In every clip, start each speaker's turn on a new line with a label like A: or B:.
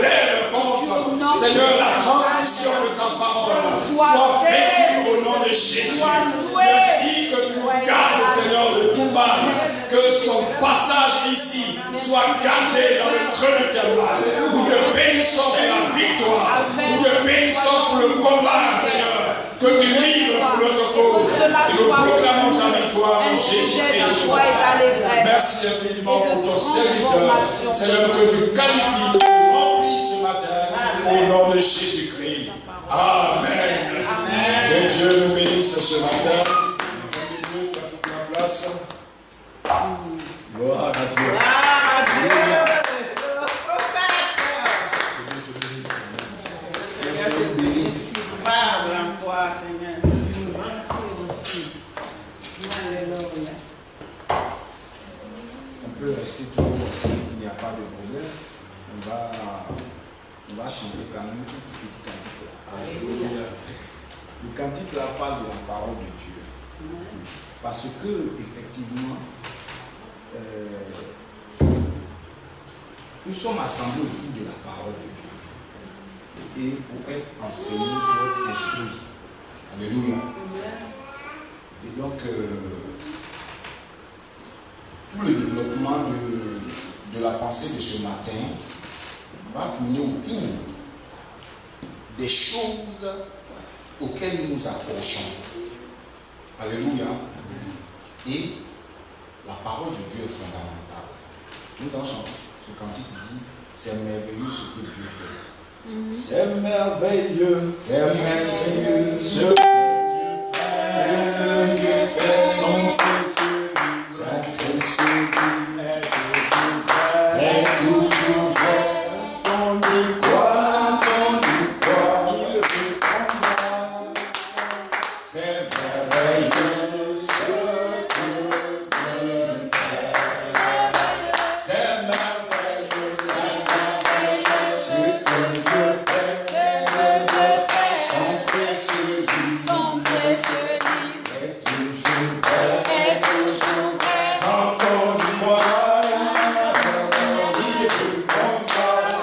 A: lève contre, Seigneur, la transmission de ta parole soit vécue au nom de Jésus. Tu as dit que tu nous gardes, Seigneur, de tout mal, que son passage ici soit gardé dans le creux de tes mains. Nous te bénissons pour la victoire, nous te bénissons pour le combat, Seigneur, que tu livres pour notre cause. Et nous proclamons ta victoire en Jésus-Christ. Merci infiniment pour ton serviteur, Seigneur, que tu qualifies, que tu remplis ce matin au nom de Jésus-Christ. Amen. Que Dieu nous bénisse ce matin. Que Dieu, tu as toute la place. Gloire à Dieu.
B: On peut rester toujours assis, il n'y a pas de problème. On va chanter quand même un petit cantique. Alléluia. Le cantique là parle de la parole de Dieu. Parce que, effectivement, nous sommes assemblés autour de la parole de Dieu. Et pour être enseignés, pour être instruits. Alléluia. Et donc, tout le développement de la pensée de ce matin va tourner autour des choses auxquelles nous nous approchons. Alléluia. Et la parole de Dieu est fondamentale. Nous allons chanter ce cantique qui dit c'est merveilleux ce que Dieu fait. C'est merveilleux, c'est merveilleux ce que Dieu fait. C'est que Dieu fait son précieux, son précieux est toujours vrai. On y croit, il peut comprendre. C'est merveilleux ce que Dieu fait. C'est merveilleux ce que Dieu fait. Son précieux est toujours vrai. Quand on y croit, il peut comprendre.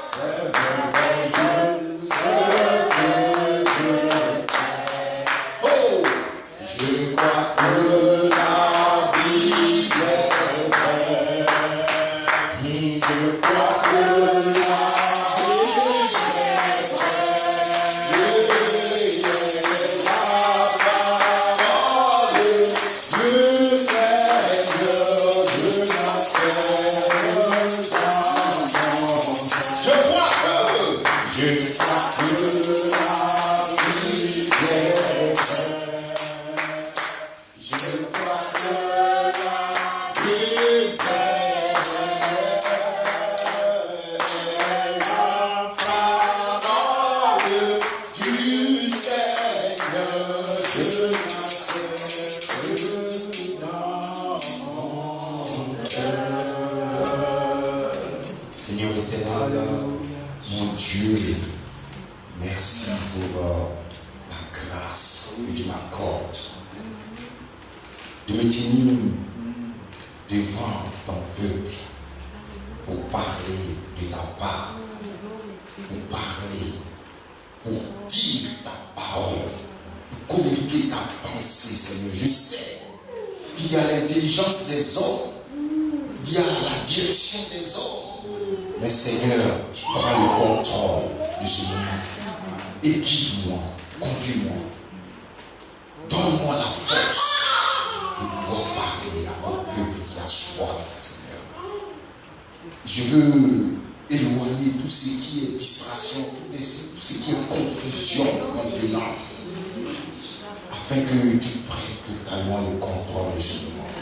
B: C'est merveilleux ce que Dieu fait. Oh, je crois que la Bible est vraie. Je crois que la Bible est Seigneur éternel, mon Dieu, merci pour la grâce que tu m'accordes de me tenir devant ton peuple pour parler de ta part, pour parler, pour dire ta parole, pour communiquer ta pensée, Seigneur. Je sais qu'il y a l'intelligence des hommes, il y a la direction des hommes. Mais Seigneur, prends le contrôle de ce moment. Et guide-moi, conduis-moi. Donne-moi la force de pouvoir parler à ton peuple qui a soif, Seigneur. Je veux éloigner tout ce qui est distraction, tout ce qui est confusion maintenant, afin que tu prennes totalement le contrôle de ce moment.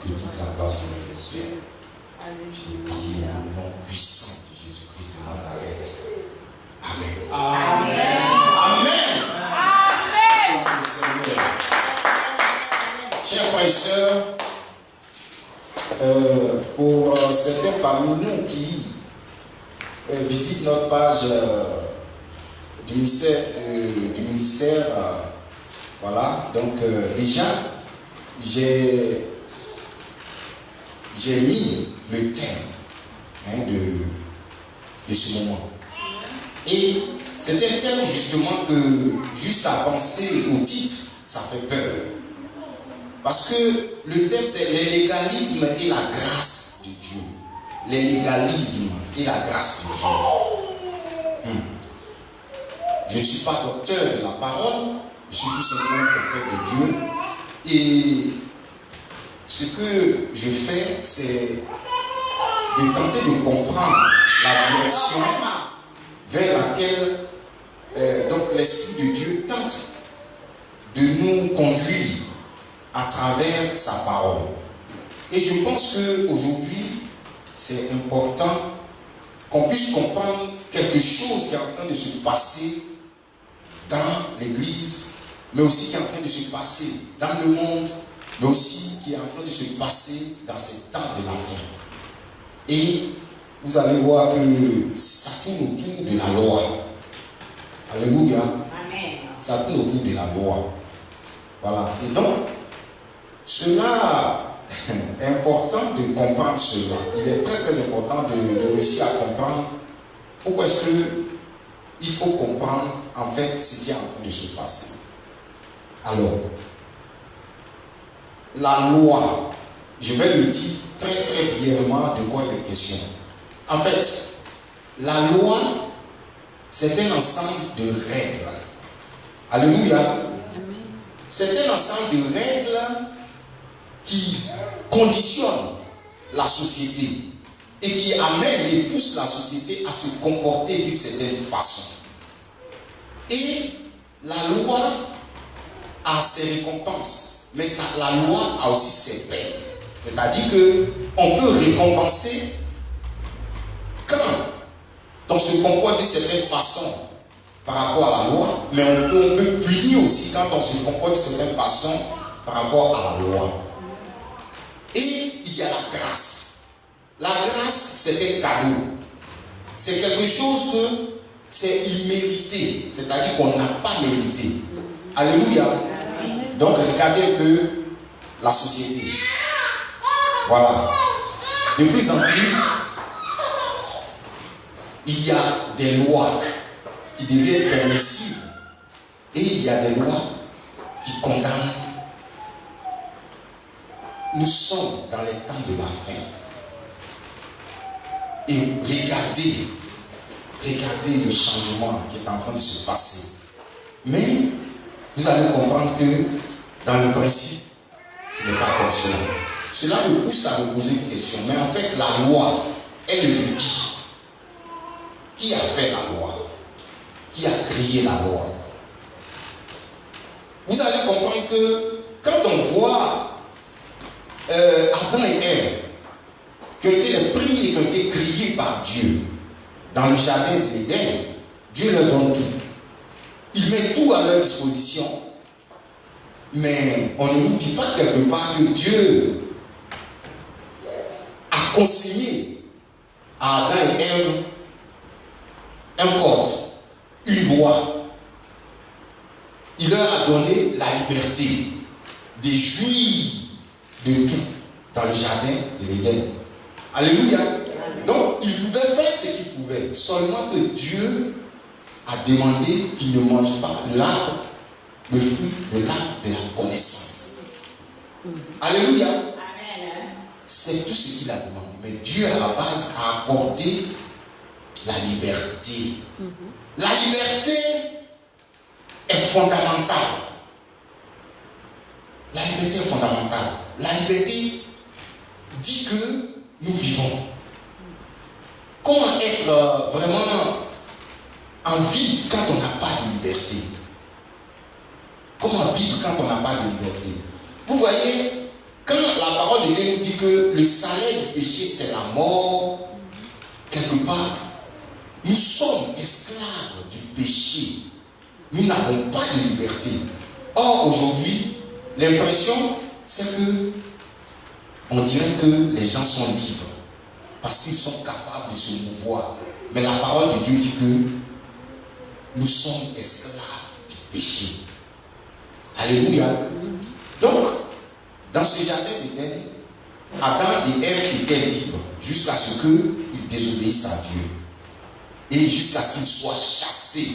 B: Que toute la gloire te revienne, Père. Je prie au nom puissant de Jésus-Christ de Nazareth. Amen. Amen. Amen. Amen. Seigneur. Chers frères et sœurs, pour certains parmi nous qui visitent notre page du ministère, voilà, donc déjà j'ai mis le thème hein, de ce moment. Et c'est un thème justement que, juste à penser au titre, ça fait peur. Parce que le thème c'est le légalisme et la grâce de Dieu. Le légalisme et la grâce de Dieu. Je ne suis pas docteur de la parole, je suis tout simplement prophète de Dieu. Et ce que je fais, c'est de tenter de comprendre la direction vers laquelle donc l'Esprit de Dieu tente de nous conduire à travers sa parole. Et je pense qu'aujourd'hui, c'est important qu'on puisse comprendre quelque chose qui est en train de se passer dans l'Église, mais aussi qui est en train de se passer dans le monde, mais aussi qui est en train de se passer dans ces temps de la fin. Et vous allez voir que ça tourne autour de la loi. Alléluia. Amen. Ça tourne autour de la loi. Voilà. Et donc, cela est important de comprendre cela. Il est très très important de réussir à comprendre pourquoi est-ce qu'il faut comprendre en fait ce qui est en train de se passer. Alors, la loi, je vais le dire très très brièvement de quoi il est question. En fait, la loi, c'est un ensemble de règles. Alléluia. C'est un ensemble de règles qui conditionnent la société et qui amènent et poussent la société à se comporter d'une certaine façon. Et la loi a ses récompenses, mais la loi a aussi ses peines. C'est-à-dire qu'on peut récompenser quand on se comporte d'une certaine façon par rapport à la loi, mais on peut punir aussi quand on se comporte d'une certaine façon par rapport à la loi. Et il y a la grâce. La grâce, c'est un cadeau. C'est quelque chose que c'est immérité, c'est-à-dire qu'on n'a pas mérité. Alléluia. Donc regardez un peu la société. Voilà. De plus en plus, il y a des lois qui deviennent permissives et il y a des lois qui condamnent. Nous sommes dans les temps de la fin. Et regardez le changement qui est en train de se passer. Mais vous allez comprendre que dans le principe, ce n'est pas comme cela. Cela me pousse à me poser une question. Mais en fait, la loi, elle est de qui? Qui a fait la loi? Qui a créé la loi? Vous allez comprendre que quand on voit Adam et Ève, qui ont été les premiers qui ont été créés par Dieu dans le jardin de l'Éden, Dieu leur donne tout. Il met tout à leur disposition. Mais on ne nous dit pas quelque part que Dieu a consigné à Adam et Ève un code, une loi. Il leur a donné la liberté de jouir de tout dans le jardin de l'Éden. Alléluia. Donc, ils pouvaient faire ce qu'ils pouvaient. Seulement que Dieu a demandé qu'ils ne mangent pas l'arbre, le fruit de l'arbre de la connaissance. Alléluia. C'est tout ce qu'il a demandé. Mais Dieu, à la base, a accordé la liberté. La liberté est fondamentale. La liberté est fondamentale. La liberté dit que nous vivons. Comment être vraiment en vie quand on n'a pas de liberté? Comment vivre quand on n'a pas de liberté? Vous voyez, quand la parole de Dieu nous dit que le salaire du péché c'est la mort, quelque part, nous sommes esclaves du péché. Nous n'avons pas de liberté. Or, aujourd'hui, l'impression, c'est que on dirait que les gens sont libres parce qu'ils sont capables de se mouvoir. Mais la parole de Dieu dit que nous sommes esclaves du péché. Alléluia. Donc, dans ce jardin d'Éden, Adam et Ève étaient libres jusqu'à ce qu'ils désobéissent à Dieu. Et jusqu'à ce qu'ils soient chassés.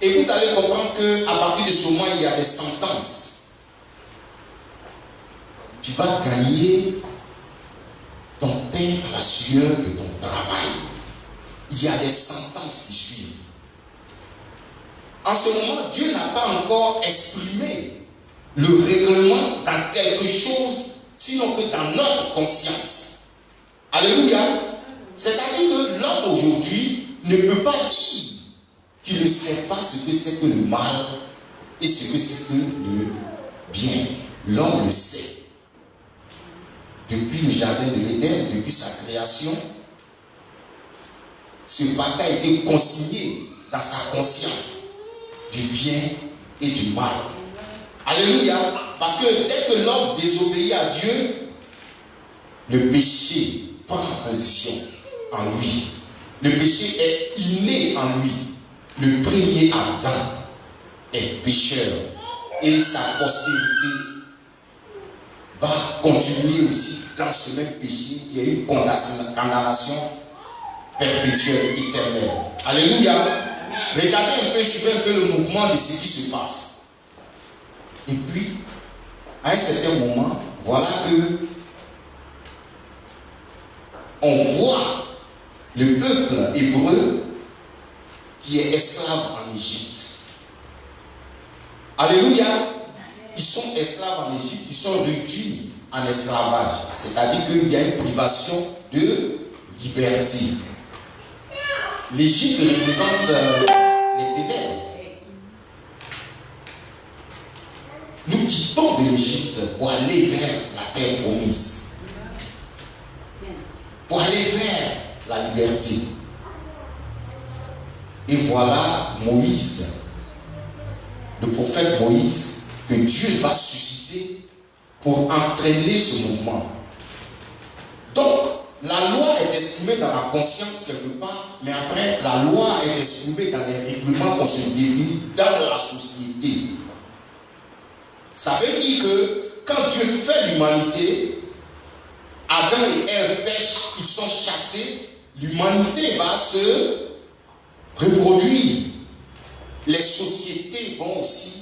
B: Et vous allez comprendre qu'à partir de ce moment, il y a des sentences. Tu vas gagner ton pain à la sueur de ton travail. Il y a des sentences qui suivent. En ce moment, Dieu n'a pas encore exprimé le règlement dans quelque chose, sinon que dans notre conscience. Alléluia. C'est-à-dire que l'homme aujourd'hui ne peut pas dire qu'il ne sait pas ce que c'est que le mal et ce que c'est que le bien. L'homme le sait. Depuis le jardin de l'Éden, depuis sa création, ce paquet a été consigné dans sa conscience du bien et du mal. Alléluia. Parce que dès que l'homme désobéit à Dieu, le péché prend position en lui. Le péché est inné en lui. Le premier Adam est pécheur. Et sa postérité va continuer aussi dans ce même péché qui est une condamnation perpétuelle, éternelle. Alléluia. Regardez un peu, suivez un peu le mouvement de ce qui se passe. Et puis, à un certain moment, voilà que on voit le peuple hébreu qui est esclave en Égypte. Alléluia. Ils sont esclaves en Égypte, ils sont réduits en esclavage. C'est-à-dire qu'il y a une privation de liberté. L'Égypte représente les ténèbres. Nous quittons de l'Égypte pour aller vers la terre promise. Pour aller vers la liberté. Et voilà Moïse, le prophète Moïse, que Dieu va susciter pour entraîner ce mouvement. Donc, la loi est exprimée dans la conscience quelque part, mais après, la loi est exprimée dans les règlements qu'on se définit dans la société. Ça veut dire que quand Dieu fait l'humanité, Adam et Ève pêchent, ils sont chassés, l'humanité va se reproduire. Les sociétés vont aussi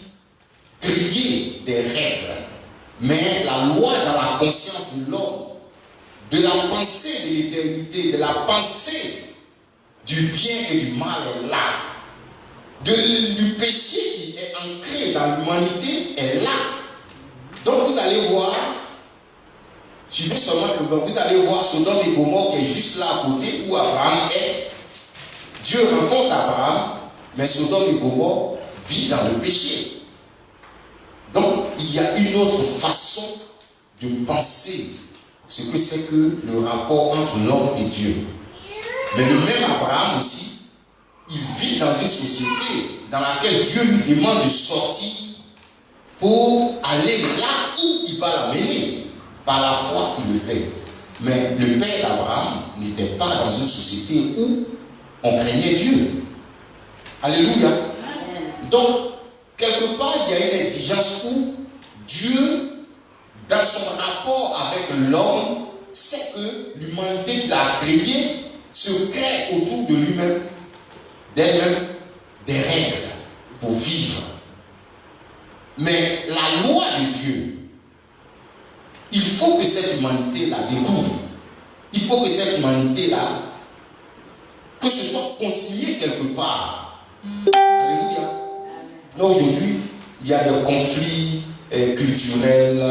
B: créer des règles. Mais la loi dans la conscience de l'homme, de la pensée de l'éternité, de la pensée du bien et du mal est là. Du péché qui est ancré dans l'humanité est là. Donc vous allez voir, suivez seulement le vent, vous allez voir Sodome et Gomorrhe qui est juste là à côté où Abraham est. Dieu rencontre Abraham, mais Sodome et Gomorrhe vit dans le péché. Donc il y a une autre façon de penser ce que c'est que le rapport entre l'homme et Dieu. Mais le même Abraham aussi, il vit dans une société dans laquelle Dieu lui demande de sortir pour aller là où il va l'amener. Par la foi, il le fait. Mais le père d'Abraham n'était pas dans une société où on craignait Dieu. Alléluia. Donc, quelque part, il y a une exigence où Dieu, dans son rapport avec l'homme, sait que l'humanité qu'il a créée se crée autour de lui-même, d'elle-même, des règles pour vivre. Mais la loi de Dieu, il faut que cette humanité la découvre. Il faut que cette humanité-là, que ce soit consigné quelque part. Alléluia. Donc aujourd'hui, il y a des conflits culturels.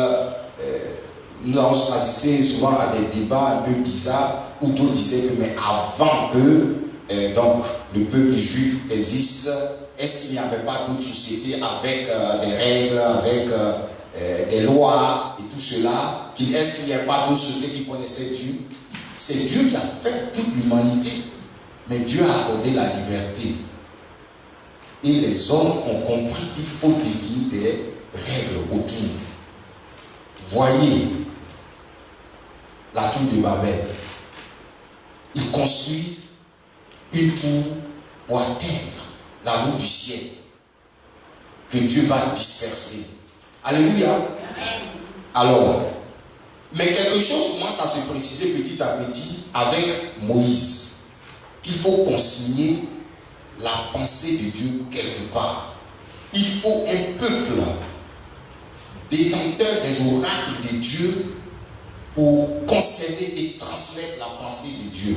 B: Nous avons assisté souvent à des débats un peu bizarres où d'autres disaient que mais avant que donc le peuple juif existe, est-ce qu'il n'y avait pas d'autres sociétés avec des règles, avec des lois et tout cela? Est-ce qu'il n'y a pas d'autres sociétés qui connaissaient Dieu? C'est Dieu qui a fait toute l'humanité, mais Dieu a accordé la liberté. Et les hommes ont compris qu'il faut définir des règles autour. Voyez la tour de Babel. Ils construisent une tour pour atteindre la voûte du ciel que Dieu va disperser. Alléluia. Alors, mais quelque chose commence à se préciser petit à petit avec Moïse, il faut consigner la pensée de Dieu quelque part. Il faut un peuple détenteur des oracles de Dieu pour conserver et transmettre la pensée de Dieu.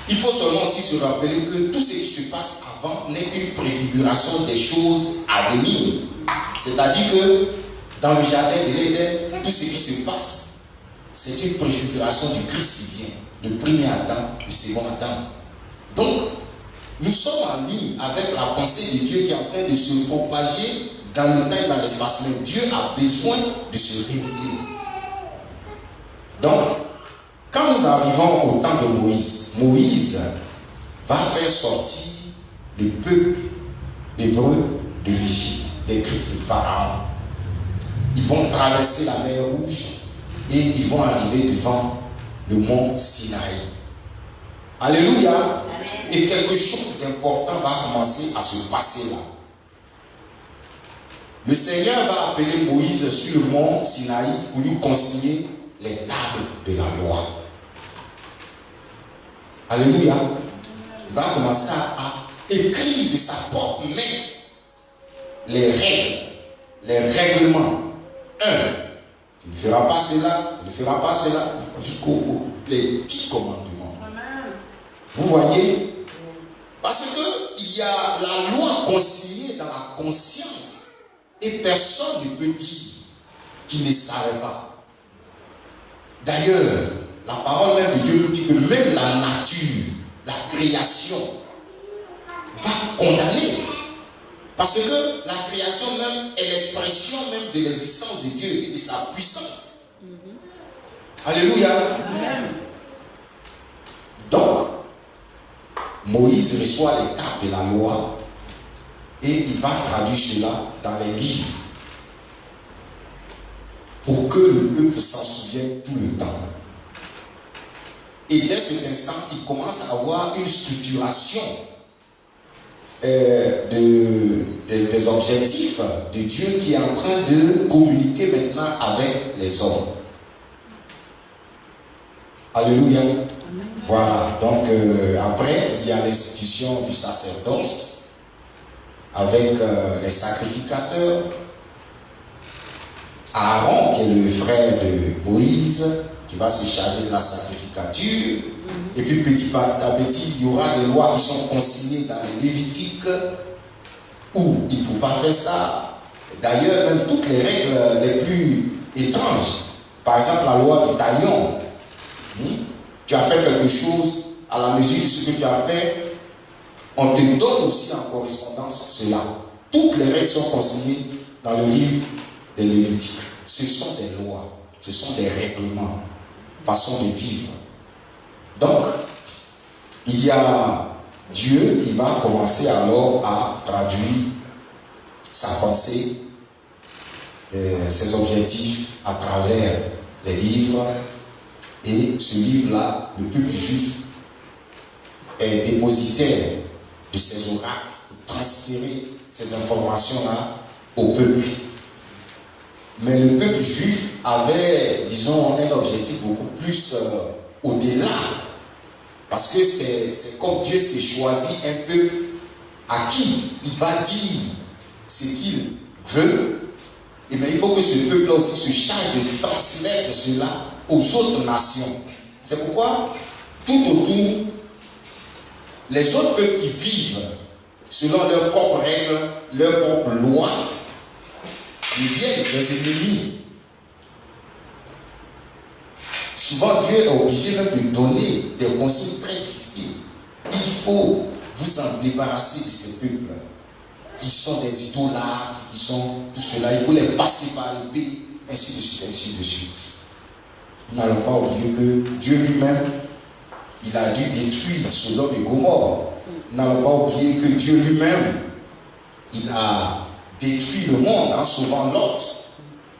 B: Il faut seulement aussi se rappeler que tout ce qui se passe avant n'est qu'une préfiguration des choses à venir. C'est-à-dire que dans le jardin de l'Éden, tout ce qui se passe, c'est une préfiguration du Christ qui vient. Le premier Adam, le second Adam. Donc, nous sommes en ligne avec la pensée de Dieu qui est en train de se propager dans le temps et dans l'espace. Mais Dieu a besoin de se révéler. Donc, quand nous arrivons au temps de Moïse, Moïse va faire sortir le peuple hébreu de l'Égypte, des griffes de Pharaon. Ils vont traverser la mer Rouge et ils vont arriver devant le mont Sinaï. Alléluia. Amen. Et quelque chose d'important va commencer à se passer là. Le Seigneur va appeler Moïse sur le mont Sinaï pour lui consigner les tables de la loi. Alléluia. Il va commencer à écrire de sa propre main les règles, les règlements. Tu ne feras pas cela, tu ne feras pas cela, jusqu'aux 10 commandements. Amen. Vous voyez? Parce qu'il y a la loi consignée dans la conscience et personne ne peut dire qu'il ne savait pas. D'ailleurs, la parole même de Dieu nous dit que même la nature, la création, va condamner. Parce que la création même est l'expression même de l'existence de Dieu et de sa puissance. Alléluia. Amen. Donc, Moïse reçoit les tables de la loi et il va traduire cela dans les livres pour que le peuple s'en souvienne tout le temps. Et dès cet instant, il commence à avoir une structuration des objectifs de Dieu qui est en train de communiquer maintenant avec les hommes. Alléluia. Amen. Voilà. Donc après, il y a l'institution du sacerdoce avec les sacrificateurs. Aaron, qui est le frère de Moïse, qui va se charger de la sacrificature. Et puis petit à petit, il y aura des lois qui sont consignées dans les Lévitiques où il ne faut pas faire ça. D'ailleurs, même toutes les règles les plus étranges. Par exemple, la loi du talion. Tu as fait quelque chose, à la mesure de ce que tu as fait, on te donne aussi en correspondance cela. Toutes les règles sont consignées dans le livre des Lévitiques. Ce sont des lois, ce sont des règlements, façon de vivre. Donc, il y a Dieu qui va commencer alors à traduire sa pensée, ses objectifs à travers les livres. Et ce livre-là, le peuple juif est dépositaire de ces oracles pour transférer ces informations-là au peuple. Mais le peuple juif avait, disons, un objectif beaucoup plus au-delà. Parce que c'est comme Dieu s'est choisi un peuple à qui il va dire ce qu'il veut. Et bien il faut que ce peuple-là aussi se charge de transmettre cela aux autres nations. C'est pourquoi tout autour, les autres peuples qui vivent selon leurs propres règles, leurs propres lois, deviennent des ennemis. Souvent, Dieu est obligé même de donner des consignes très difficiles. Il faut vous en débarrasser de ces peuples qui sont des idolâtres, qui sont tout cela. Il faut les passer par l'épée, ainsi de suite, ainsi de suite. Nous n'allons pas oublier que Dieu lui-même, il a dû détruire Sodome et Gomorrhe. Nous n'allons pas oublier que Dieu lui-même, il a détruit le monde en sauvant Lot.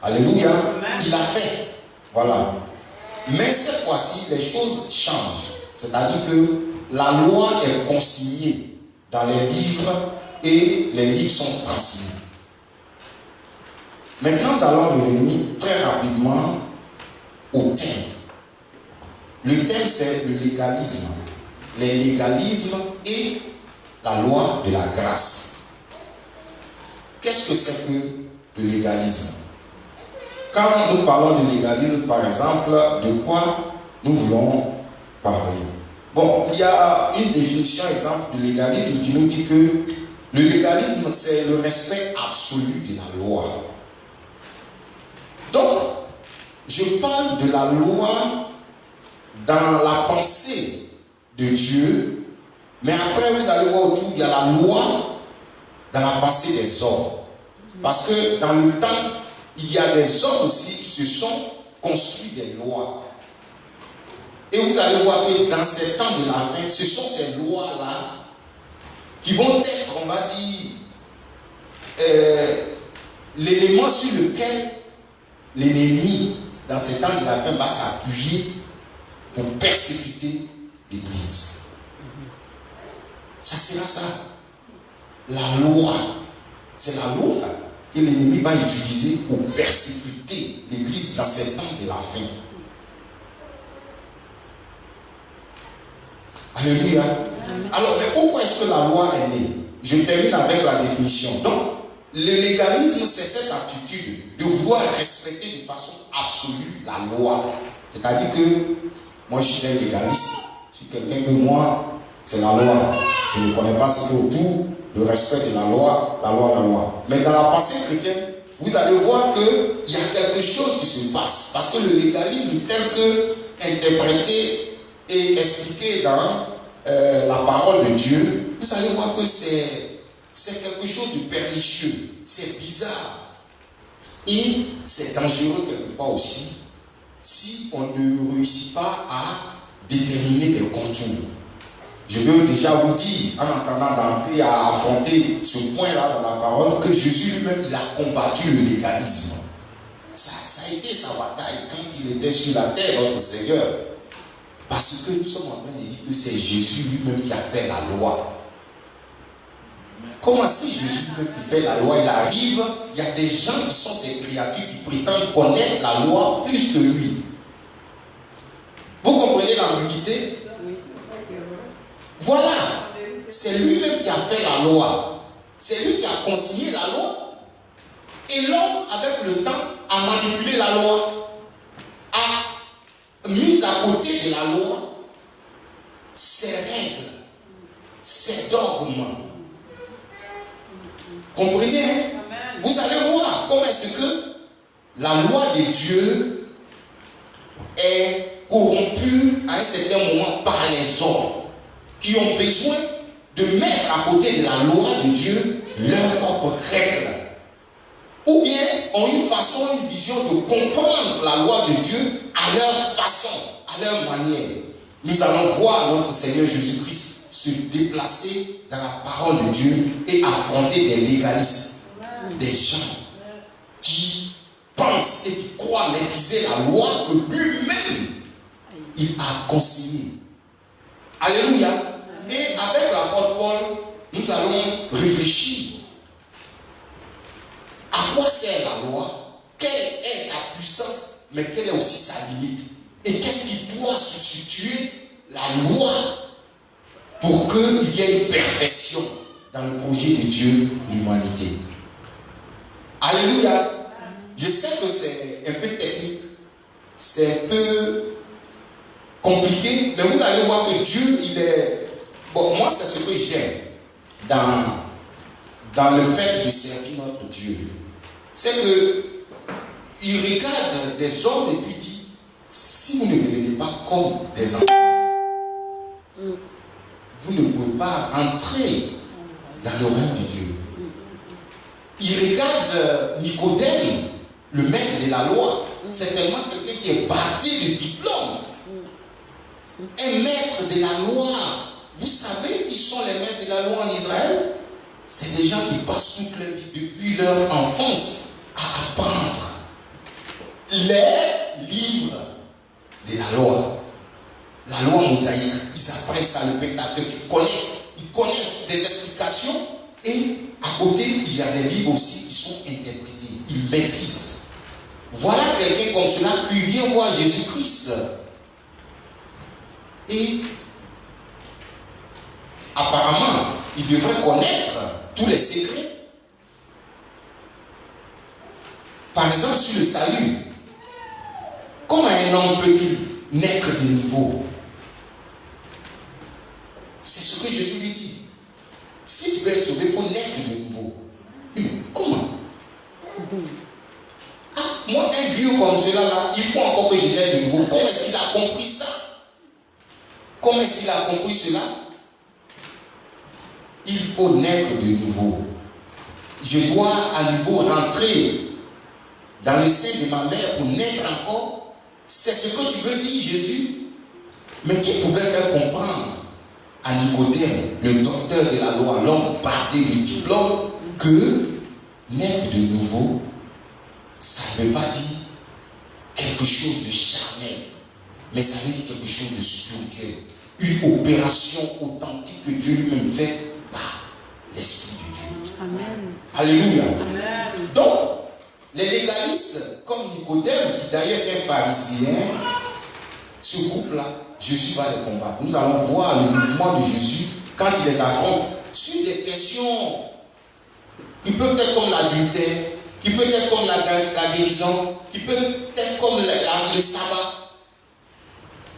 B: Alléluia. Il a fait. Voilà. Mais cette fois-ci, les choses changent. C'est-à-dire que la loi est consignée dans les livres et les livres sont transmis. Maintenant, nous allons revenir très rapidement au thème. Le thème, c'est le légalisme. Les légalismes et la loi de la grâce. Qu'est-ce que c'est que le légalisme? Quand nous parlons de légalisme, par exemple, de quoi nous voulons parler? Bon, il y a une définition, exemple, de légalisme qui nous dit que le légalisme, c'est le respect absolu de la loi. Donc, je parle de la loi dans la pensée de Dieu, mais après vous allez voir autour, il y a la loi dans la pensée des hommes. Parce que dans le temps, il y a des hommes aussi qui se sont construits des lois. Et vous allez voir que dans ces temps de la fin, ce sont ces lois-là qui vont être, on va dire, l'élément sur lequel l'ennemi, dans ces temps de la fin, va s'appuyer pour persécuter l'Église. Ça sera ça. La loi. C'est la loi que l'ennemi va utiliser pour persécuter l'Église dans ces temps de la fin. Alléluia. Alors, mais pourquoi est-ce que la loi est née? Je termine avec la définition. Donc, le légalisme, c'est cette attitude de vouloir respecter de façon absolue la loi. C'est-à-dire que moi, je suis un légaliste. Je suis quelqu'un que moi, c'est la loi. Je ne connais pas ce qui est autour, le respect de la loi, la loi, la loi. Mais dans la pensée chrétienne, vous allez voir qu'il y a quelque chose qui se passe. Parce que le légalisme tel que interprété et expliqué dans la parole de Dieu, vous allez voir que c'est quelque chose de pernicieux, c'est bizarre et c'est dangereux quelque part aussi si on ne réussit pas à déterminer les contours. Je veux déjà vous dire, en entendant d'entrer à affronter ce point-là dans la parole, que Jésus lui-même, il a combattu le légalisme. Ça a été sa bataille quand il était sur la terre, notre Seigneur. Parce que nous sommes en train de dire que c'est Jésus lui-même qui a fait la loi. Comment si Jésus lui-même qui fait la loi, il arrive, il y a des gens qui sont ces créatures qui prétendent connaître la loi plus que lui. Vous comprenez l'ambiguïté? Voilà. C'est lui-même qui a fait la loi. C'est lui qui a consigné la loi. Et l'homme, avec le temps, a manipulé la loi, a mis à côté de la loi ses règles, ses dogmes. Comprenez? Amen. Vous allez voir comment est-ce que la loi de Dieu est corrompue à un certain moment par les hommes qui ont besoin de mettre à côté de la loi de Dieu leurs propres règles. Ou bien ont une façon, une vision de comprendre la loi de Dieu à leur façon, à leur manière. Nous allons voir notre Seigneur Jésus-Christ se déplacer dans la parole de Dieu et affronter des légalistes, des gens qui pensent et qui croient maîtriser la loi que lui-même il a consignée. Alléluia. Et avec l'apôtre Paul, nous allons réfléchir. À quoi sert la loi? Quelle est sa puissance? Mais quelle est aussi sa limite? Et qu'est-ce qui doit substituer la loi pour qu'il y ait une perfection dans le projet de Dieu, l'humanité? Alléluia. Je sais que c'est un peu technique, c'est un peu compliqué, mais vous allez voir que Dieu, il est... Bon, moi, c'est ce que j'aime dans le fait de servir notre Dieu. C'est que il regarde des hommes et puis dit, si vous ne devenez pas comme des enfants, vous ne pouvez pas rentrer dans le règne de Dieu. Il regarde Nicodème, le maître de la loi. C'est tellement quelqu'un qui est bardé de diplôme. Un maître de la loi. Vous savez qui sont les maîtres de la loi en Israël? C'est des gens qui passent toute leur vie depuis leur enfance à apprendre les livres de la loi mosaïque. Ils apprennent ça, le Pentateuque, ils connaissent des explications et à côté il y a des livres aussi qui sont interprétés, ils maîtrisent. Voilà quelqu'un comme cela qui vient voir Jésus-Christ Et apparemment, il devrait connaître tous les secrets. Par exemple, sur le salut, comment un homme peut-il naître de nouveau? C'est ce que Jésus lui dit. Si tu veux être sauvé, il faut naître de nouveau. Mais comment? Ah, moi, un vieux comme cela, là, il faut encore que je naisse de nouveau. Comment est-ce qu'il a compris ça? Comment est-ce qu'il a compris cela? Il faut naître de nouveau. Je dois à nouveau rentrer dans le sein de ma mère pour naître encore. C'est ce que tu veux dire, Jésus? Mais qui pouvait faire comprendre à Nicodème, le docteur de la loi, l'homme bardé de diplôme, que naître de nouveau, ça ne veut pas dire quelque chose de charnel, mais ça veut dire quelque chose de spirituel. Une opération authentique que Dieu lui-même fait par l'Esprit de Dieu. Amen. Alléluia. Amen. Donc, les légalistes, comme Nicodème, qui d'ailleurs est pharisien, ce groupe-là, Jésus va les combattre. Nous allons voir le mouvement de Jésus quand il les affronte sur des questions qui peuvent être comme l'adultère, qui peuvent être comme la guérison, qui peuvent être comme le sabbat.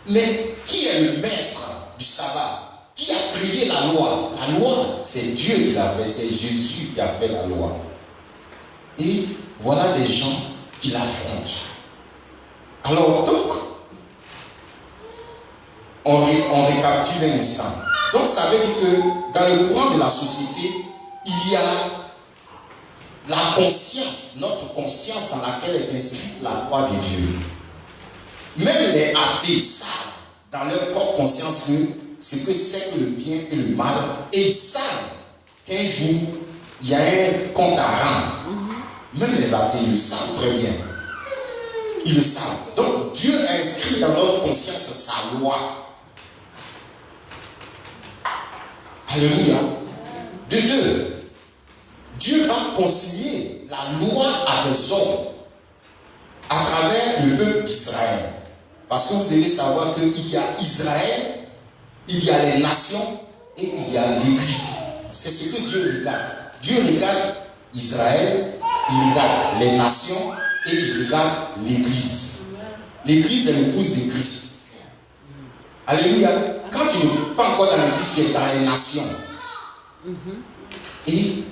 B: Mais qui est le maître du sabbat? Qui a créé la loi? La loi, c'est Dieu qui l'a fait, c'est Jésus qui a fait la loi. Et voilà des gens qui l'affrontent. Alors donc, on récapitule un instant. Donc ça veut dire que dans le courant de la société, il y a la conscience, notre conscience dans laquelle est inscrite la loi de Dieu. Même les athées savent dans leur propre conscience que ce que c'est que le bien et le mal, et ils savent qu'un jour, il y a un compte à rendre. Même les athées, ils le savent très bien. Ils le savent. Donc Dieu a inscrit dans notre conscience sa loi. Alléluia. De deux, Dieu va concilier la loi à des hommes à travers le peuple d'Israël. Parce que vous allez savoir qu'il y a Israël, il y a les nations et il y a l'Église. C'est ce que Dieu regarde. Dieu regarde Israël, il regarde les nations et il regarde l'Église. L'Église est l'épouse de Christ. Alléluia. Quand tu n'es pas encore dans l'Église, tu es dans les nations. Et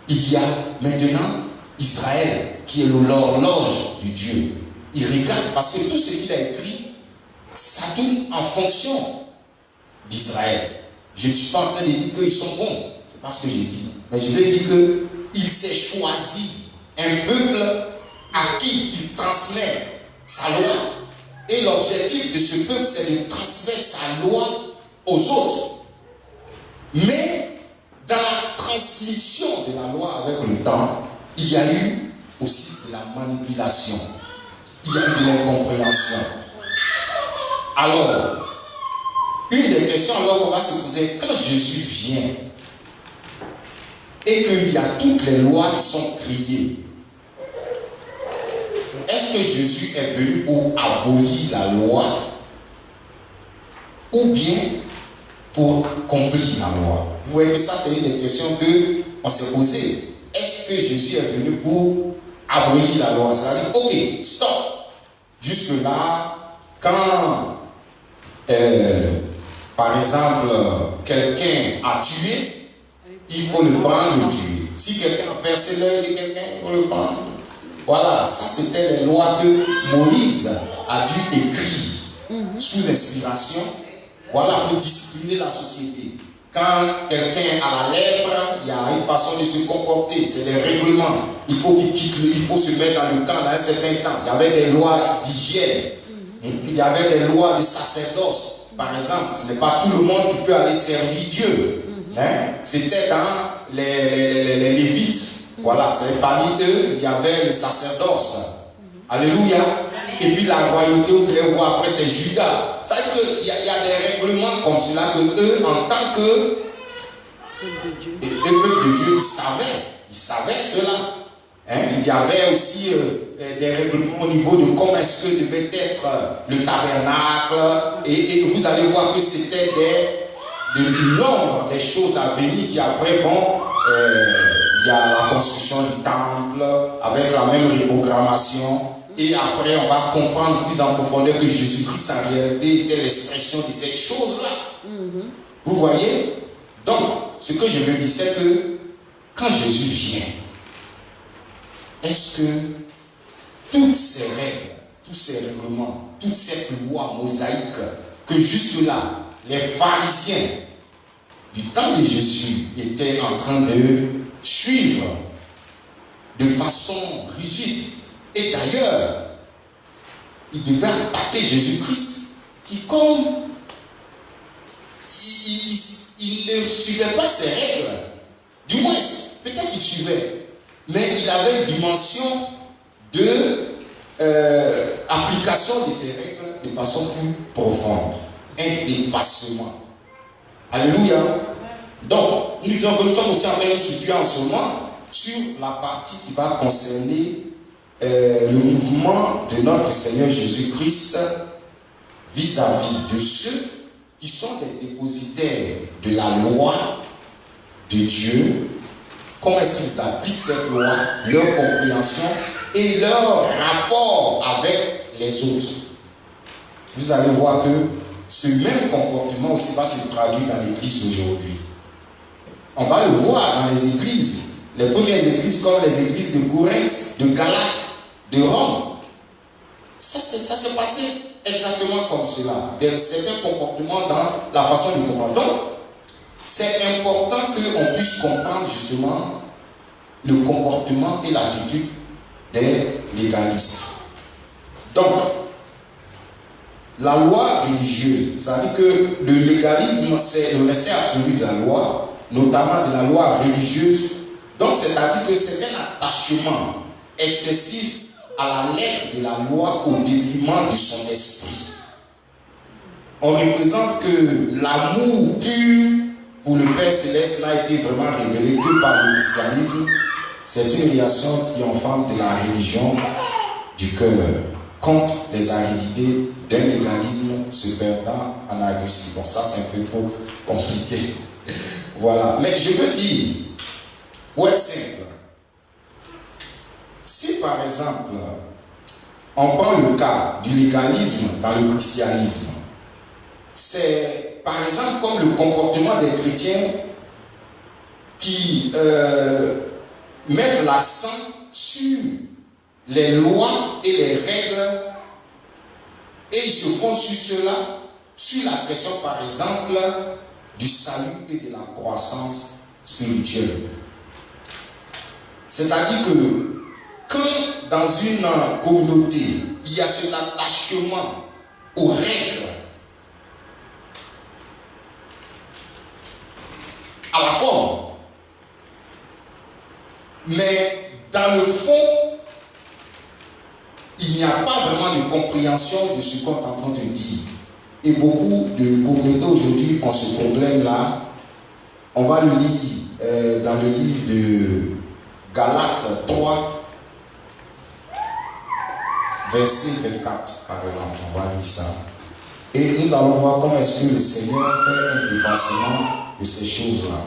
B: il y a maintenant Israël qui est l'horloge de Dieu. Il regarde parce que tout ce qu'il a écrit, ça tourne en fonction d'Israël. Je ne suis pas en train de dire qu'ils sont bons. C'est pas ce que j'ai dit. Mais je vais dire qu'il s'est choisi un peuple à qui il transmet sa loi. Et l'objectif de ce peuple, c'est de transmettre sa loi aux autres. Mais dans la transmission de la loi avec le temps, il y a eu aussi de la manipulation. Il y a eu de l'incompréhension. Alors, une des questions alors qu'on va se poser, quand Jésus vient et qu'il y a toutes les lois qui sont créées, est-ce que Jésus est venu pour abolir la loi ou bien pour accomplir la loi? Vous voyez que ça, c'est une des questions qu'on s'est posées. Est-ce que Jésus est venu pour abolir la loi? C'est-à-dire, ok, stop. Jusque-là, quand, par exemple, quelqu'un a tué, il faut le prendre, le tuer. Si quelqu'un a percé l'œil de quelqu'un, il faut le prendre. Voilà, ça c'était les lois que Moïse a dû écrire sous inspiration, voilà, pour discipliner la société. Quand quelqu'un a la lèpre, il y a une façon de se comporter, c'est des règlements. Il faut qu'il quitte, il faut se mettre dans le camp dans un certain temps. Il y avait des lois d'hygiène, il y avait des lois de sacerdoce. Par exemple, ce n'est pas tout le monde qui peut aller servir Dieu. C'était dans les Lévites. Voilà, c'est parmi eux, il y avait le sacerdoce. Alléluia. Et puis la royauté, vous allez voir après, c'est Judas. Ça veut dire qu'il y a des règlements comme cela que eux, en tant que peuple de Dieu, ils savaient cela. Il y avait aussi des règlements au niveau de comment est-ce que devait être le tabernacle. Et vous allez voir que c'était de l'ombre des choses à venir qui après, bon, il y a la construction du temple avec la même reprogrammation. Et après, on va comprendre plus en profondeur que Jésus-Christ en réalité était l'expression de cette chose-là. Vous voyez? Donc, ce que je veux dire, c'est que quand Jésus vient, est-ce que toutes ces règles, tous ces règlements, toute cette loi mosaïque que jusque-là, les pharisiens du temps de Jésus étaient en train de suivre de façon rigide, et d'ailleurs, ils devaient attaquer Jésus-Christ, qui comme il ne suivait pas ces règles, du moins, peut-être qu'il suivait, mais il avait une dimension de application de ces règles de façon plus profonde, un dépassement. Alléluia. Donc, nous disons que nous sommes aussi en train de nous situer en ce moment sur la partie qui va concerner le mouvement de notre Seigneur Jésus-Christ vis-à-vis de ceux qui sont des dépositaires de la loi de Dieu. Comment est-ce qu'ils appliquent cette loi, leur compréhension et leur rapport avec les autres. Vous allez voir que ce même comportement aussi va se traduire dans l'église aujourd'hui. On va le voir dans les églises, les premières églises comme les églises de Corinthe, de Galate, de Rome. Ça s'est passé exactement comme cela. Certains comportements dans la façon de comprendre. Donc, c'est important qu'on puisse comprendre justement le comportement et l'attitude des légalistes. Donc, la loi religieuse, ça veut dire que le légalisme, c'est le respect absolu de la loi, notamment de la loi religieuse. Donc, c'est-à-dire que c'est un attachement excessif à la lettre de la loi au détriment de son esprit. On représente que l'amour pur pour le Père Céleste n'a été vraiment révélé que par le christianisme. C'est une réaction triomphante de la religion du cœur contre les aridités d'un légalisme se perdant en argutie. Bon, ça c'est un peu trop compliqué. Voilà. Mais je veux dire, pour être simple, si par exemple, on prend le cas du légalisme dans le christianisme, c'est par exemple comme le comportement des chrétiens qui mettent l'accent sur les lois et les règles et ils se font sur cela, sur la question par exemple du salut et de la croissance spirituelle. C'est-à-dire que quand dans une communauté il y a cet attachement aux règles, à la forme, mais dans le fond, il n'y a pas vraiment de compréhension de ce qu'on est en train de dire. Et beaucoup de communautés aujourd'hui ont ce problème-là. On va le lire dans le livre de Galates 3, verset 24, par exemple. On va lire ça. Et nous allons voir comment est-ce que le Seigneur fait un dépassement de ces choses-là.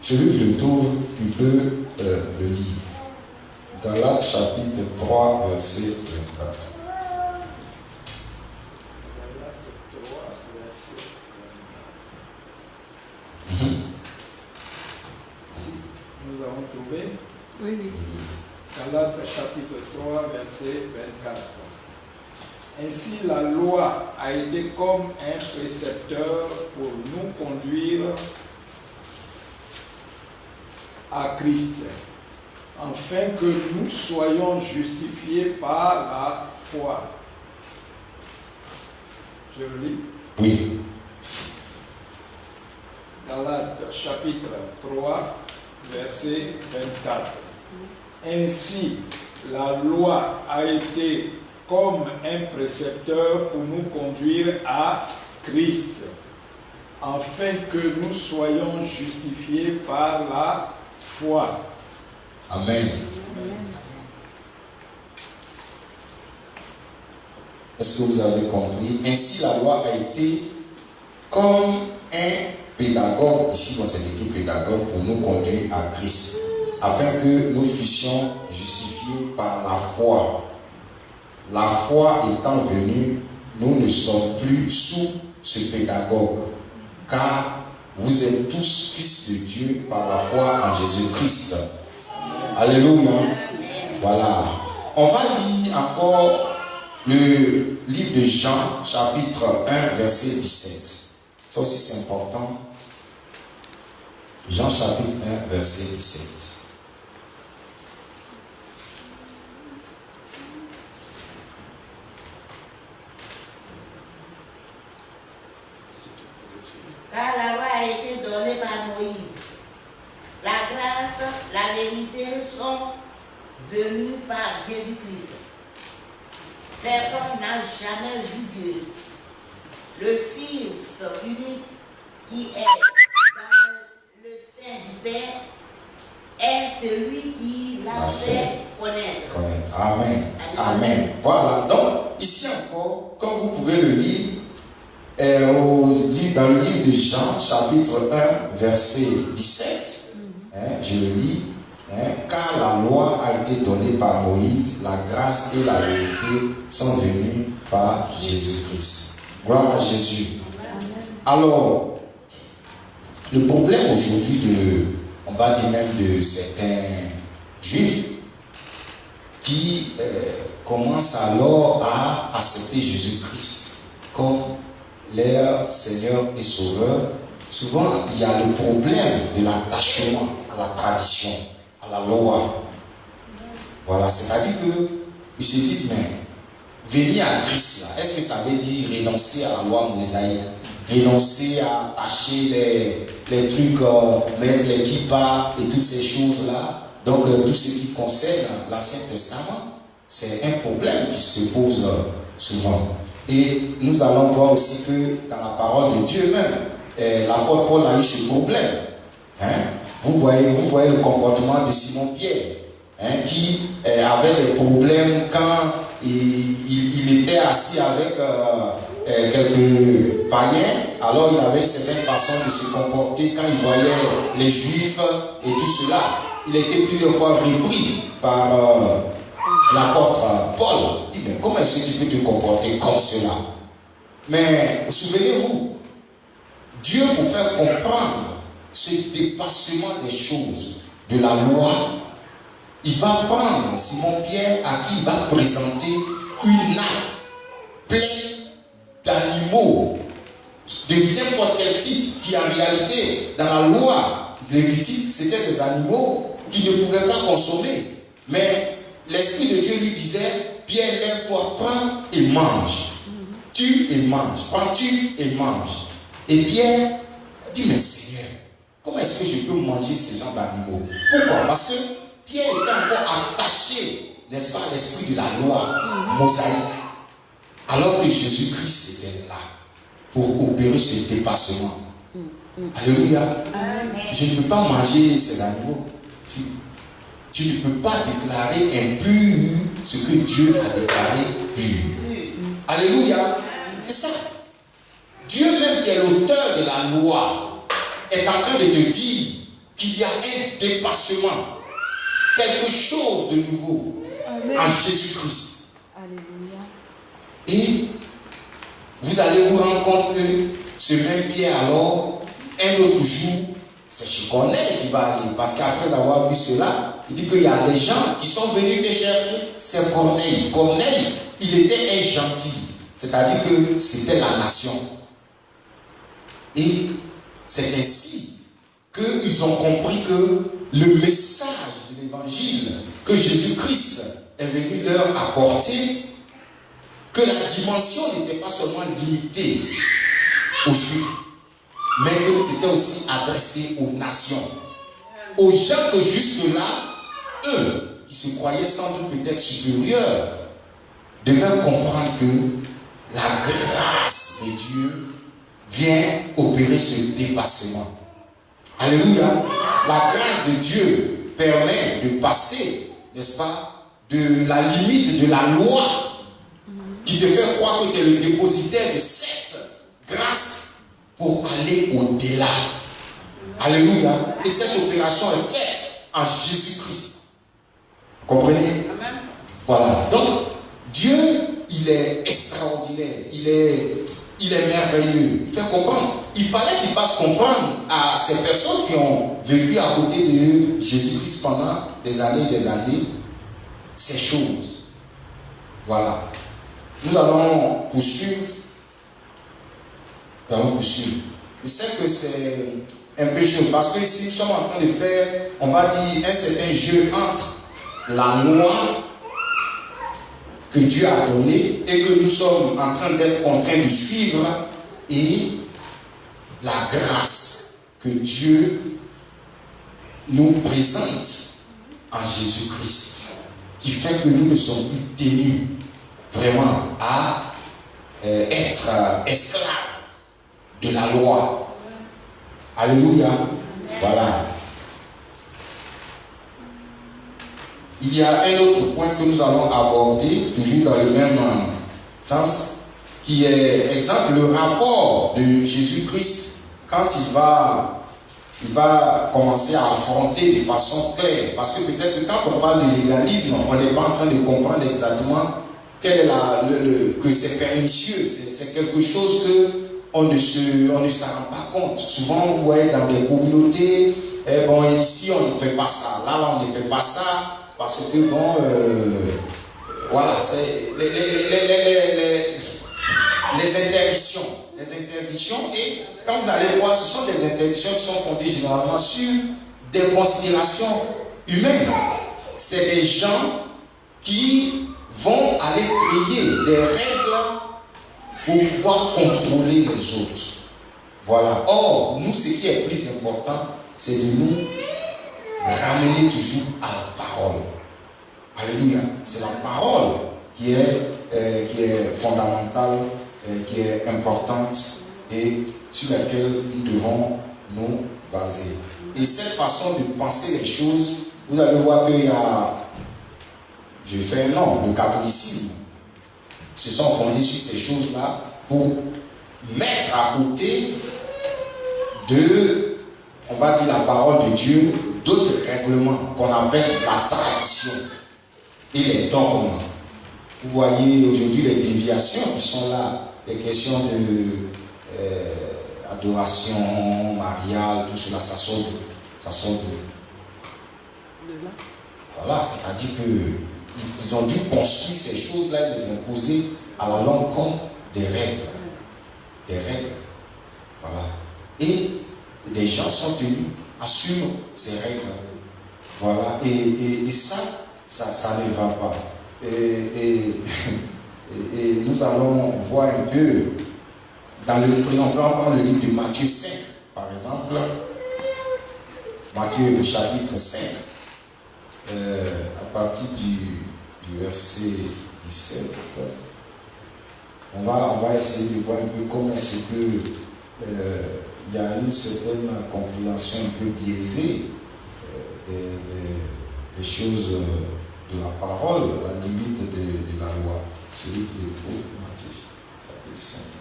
B: Celui qui le trouve, il peut le lire. Galates chapitre 3, verset 24. Galates 3, verset 24.
C: Si nous avons trouvé.
D: Oui.
C: Galates chapitre 3, verset 24. Ainsi, la loi a été comme un précepteur pour nous conduire à Christ, afin que nous soyons justifiés par la foi. Je le lis.
B: Oui.
C: Galates chapitre 3, verset 24. Ainsi, la loi a été comme un précepteur pour nous conduire à Christ, afin que nous soyons justifiés par la foi.
B: Amen. Est-ce que vous avez compris? Ainsi, la loi a été comme un pédagogue, ici dans cette équipe pédagogue, pour nous conduire à Christ, afin que nous fussions justifiés par la foi. La foi étant venue, nous ne sommes plus sous ce pédagogue, car vous êtes tous fils de Dieu par la foi en Jésus-Christ. Alléluia. Voilà. On va lire encore le livre de Jean, chapitre 1, verset 17. Ça aussi c'est important. Jean chapitre 1, verset 17.
D: Car la loi a été donnée par Moïse. La grâce, la vérité sont venues par Jésus-Christ. Personne n'a jamais vu Dieu. Le Fils unique qui est dans le sein du Père est celui qui l'a fait connaître.
B: Amen. Amen. Voilà. Donc, ici encore, comme vous pouvez le lire, dans le livre de Jean, chapitre 1, verset 17, je le lis, car la loi a été donnée par Moïse, la grâce et la vérité sont venues par Jésus-Christ. Gloire à Jésus. Alors, le problème aujourd'hui on va dire même de certains juifs qui commencent alors à accepter Jésus-Christ comme leur Seigneur et Sauveur, souvent il y a le problème de l'attachement à la tradition, à la loi. Voilà, c'est-à-dire qu'ils se disent, mais venir à Christ, là, est-ce que ça veut dire renoncer à la loi mosaïque, renoncer à attacher les trucs, mettre les kippas et toutes ces choses-là? Donc tout ce qui concerne l'Ancien Testament, c'est un problème qui se pose souvent. Et nous allons voir aussi que dans la parole de Dieu même, l'apôtre Paul a eu ce problème. Vous voyez le comportement de Simon-Pierre, qui avait des problèmes quand il était assis avec quelques païens. Alors il avait une certaine façon de se comporter quand il voyait les Juifs et tout cela. Il a été plusieurs fois repris par l'apôtre Paul. Il dit, mais comment est-ce que tu peux te comporter comme cela? Mais souvenez-vous, Dieu, pour faire comprendre ce dépassement des choses de la loi, il va prendre Simon-Pierre à qui il va présenter une nappe pleine d'animaux de n'importe quel type, qui en réalité, dans la loi de Lévitique, c'était des animaux qui ne pouvaient pas consommer. Mais l'Esprit de Dieu lui disait, Pierre, lève-toi, prends et mange. Tue et mange. Prends, tue et mange. Et Pierre dit, mais Seigneur, comment est-ce que je peux manger ces genres d'animaux? Pourquoi? Parce que Pierre était encore attaché, n'est-ce pas, à l'esprit de la loi mosaïque. Alors que Jésus-Christ était là pour opérer ce dépassement. Alléluia.
D: Amen.
B: Je ne peux pas manger ces animaux. Tu ne peux pas déclarer impur ce que Dieu a déclaré pur. Alléluia. C'est ça. Dieu même qui est l'auteur de la loi est en train de te dire qu'il y a un dépassement, quelque chose de nouveau en Jésus-Christ.
E: Alléluia.
B: Et vous allez vous rendre compte que ce même Pierre alors, un autre jour, c'est chez Corneille qui va aller. Parce qu'après avoir vu cela, il dit qu'il y a des gens qui sont venus te chercher. C'est Corneille. Corneille, il était un gentil. C'est-à-dire que c'était la nation. Et c'est ainsi qu'ils ont compris que le message de l'évangile que Jésus-Christ est venu leur apporter, que la dimension n'était pas seulement limitée aux Juifs, mais que c'était aussi adressé aux nations. Aux gens que jusque-là, eux, qui se croyaient sans doute peut-être supérieurs, devaient comprendre que la grâce de Dieu vient opérer ce dépassement. Alléluia. La grâce de Dieu permet de passer, n'est-ce pas, de la limite de la loi qui te fait croire que tu es le dépositaire de cette grâce pour aller au-delà. Alléluia. Et cette opération est faite en Jésus-Christ. Comprenez?
E: Amen.
B: Voilà. Donc, Dieu, il est extraordinaire. Il est merveilleux. Fait comprendre. Il fallait qu'il fasse comprendre à ces personnes qui ont vécu à côté de Jésus-Christ pendant des années ces choses. Voilà. Nous allons poursuivre. Je sais que c'est un peu chaud parce que ici nous sommes en train de faire, on va dire, un certain jeu entre la loi que Dieu a donnée et que nous sommes en train d'être contraints de suivre et la grâce que Dieu nous présente en Jésus-Christ qui fait que nous ne sommes plus tenus vraiment à être esclaves de la loi. Alléluia. Voilà. Il y a un autre point que nous allons aborder, toujours dans le même sens, qui est, exemple, le rapport de Jésus-Christ quand il va commencer à affronter de façon claire. Parce que peut-être que quand on parle de légalisme, on n'est pas en train de comprendre exactement que c'est pernicieux, c'est quelque chose que on ne s'en rend pas compte. Souvent, vous voyez dans des communautés, ici on ne fait pas ça, là on ne fait pas ça, parce que voilà, c'est les interdictions. Les interdictions, et quand vous allez voir, ce sont des interdictions qui sont fondées généralement sur des considérations humaines. C'est des gens qui vont aller créer des règles pour pouvoir contrôler les autres. Voilà. Or, nous, ce qui est plus important, c'est de nous ramener toujours à la parole. Alléluia. C'est la parole qui est fondamentale, qui est importante et sur laquelle nous devons nous baser. Et cette façon de penser les choses, vous allez voir qu'il y a, je fais un nom, le catholicisme, se sont fondés sur ces choses-là pour mettre à côté de, on va dire, la parole de Dieu, d'autres règlements qu'on appelle la tradition et les dogmes. Vous voyez aujourd'hui les déviations qui sont là, les questions de adoration mariale, tout cela, ça sort de là. Voilà, c'est-à-dire qu'ils ont dû construire ces choses-là et les imposer à la longue comme des règles. Des règles. Voilà. Et des gens sont tenus à suivre ces règles. Voilà. Et ça ne va pas. Et nous allons voir un peu dans le livre de Matthieu 5, par exemple. Matthieu chapitre 5, à partir du verset 17. On va essayer de voir un peu comment est-ce que il y a une certaine compréhension un peu biaisée des choses de la parole, la limite de la loi. Celui qui le trouve, Matthieu chapitre 5.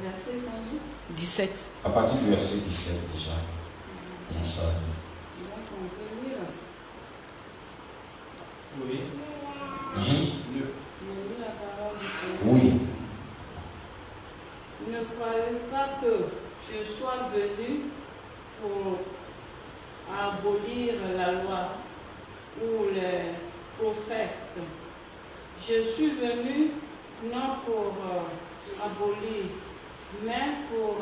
E: Verset
F: 17.
B: À partir du verset 17 déjà. On s'en dit.
C: Oui.
B: Oui.
E: Ne croyez pas que je sois venu pour abolir la loi ou les prophètes. Je suis venu non pour abolir, mais pour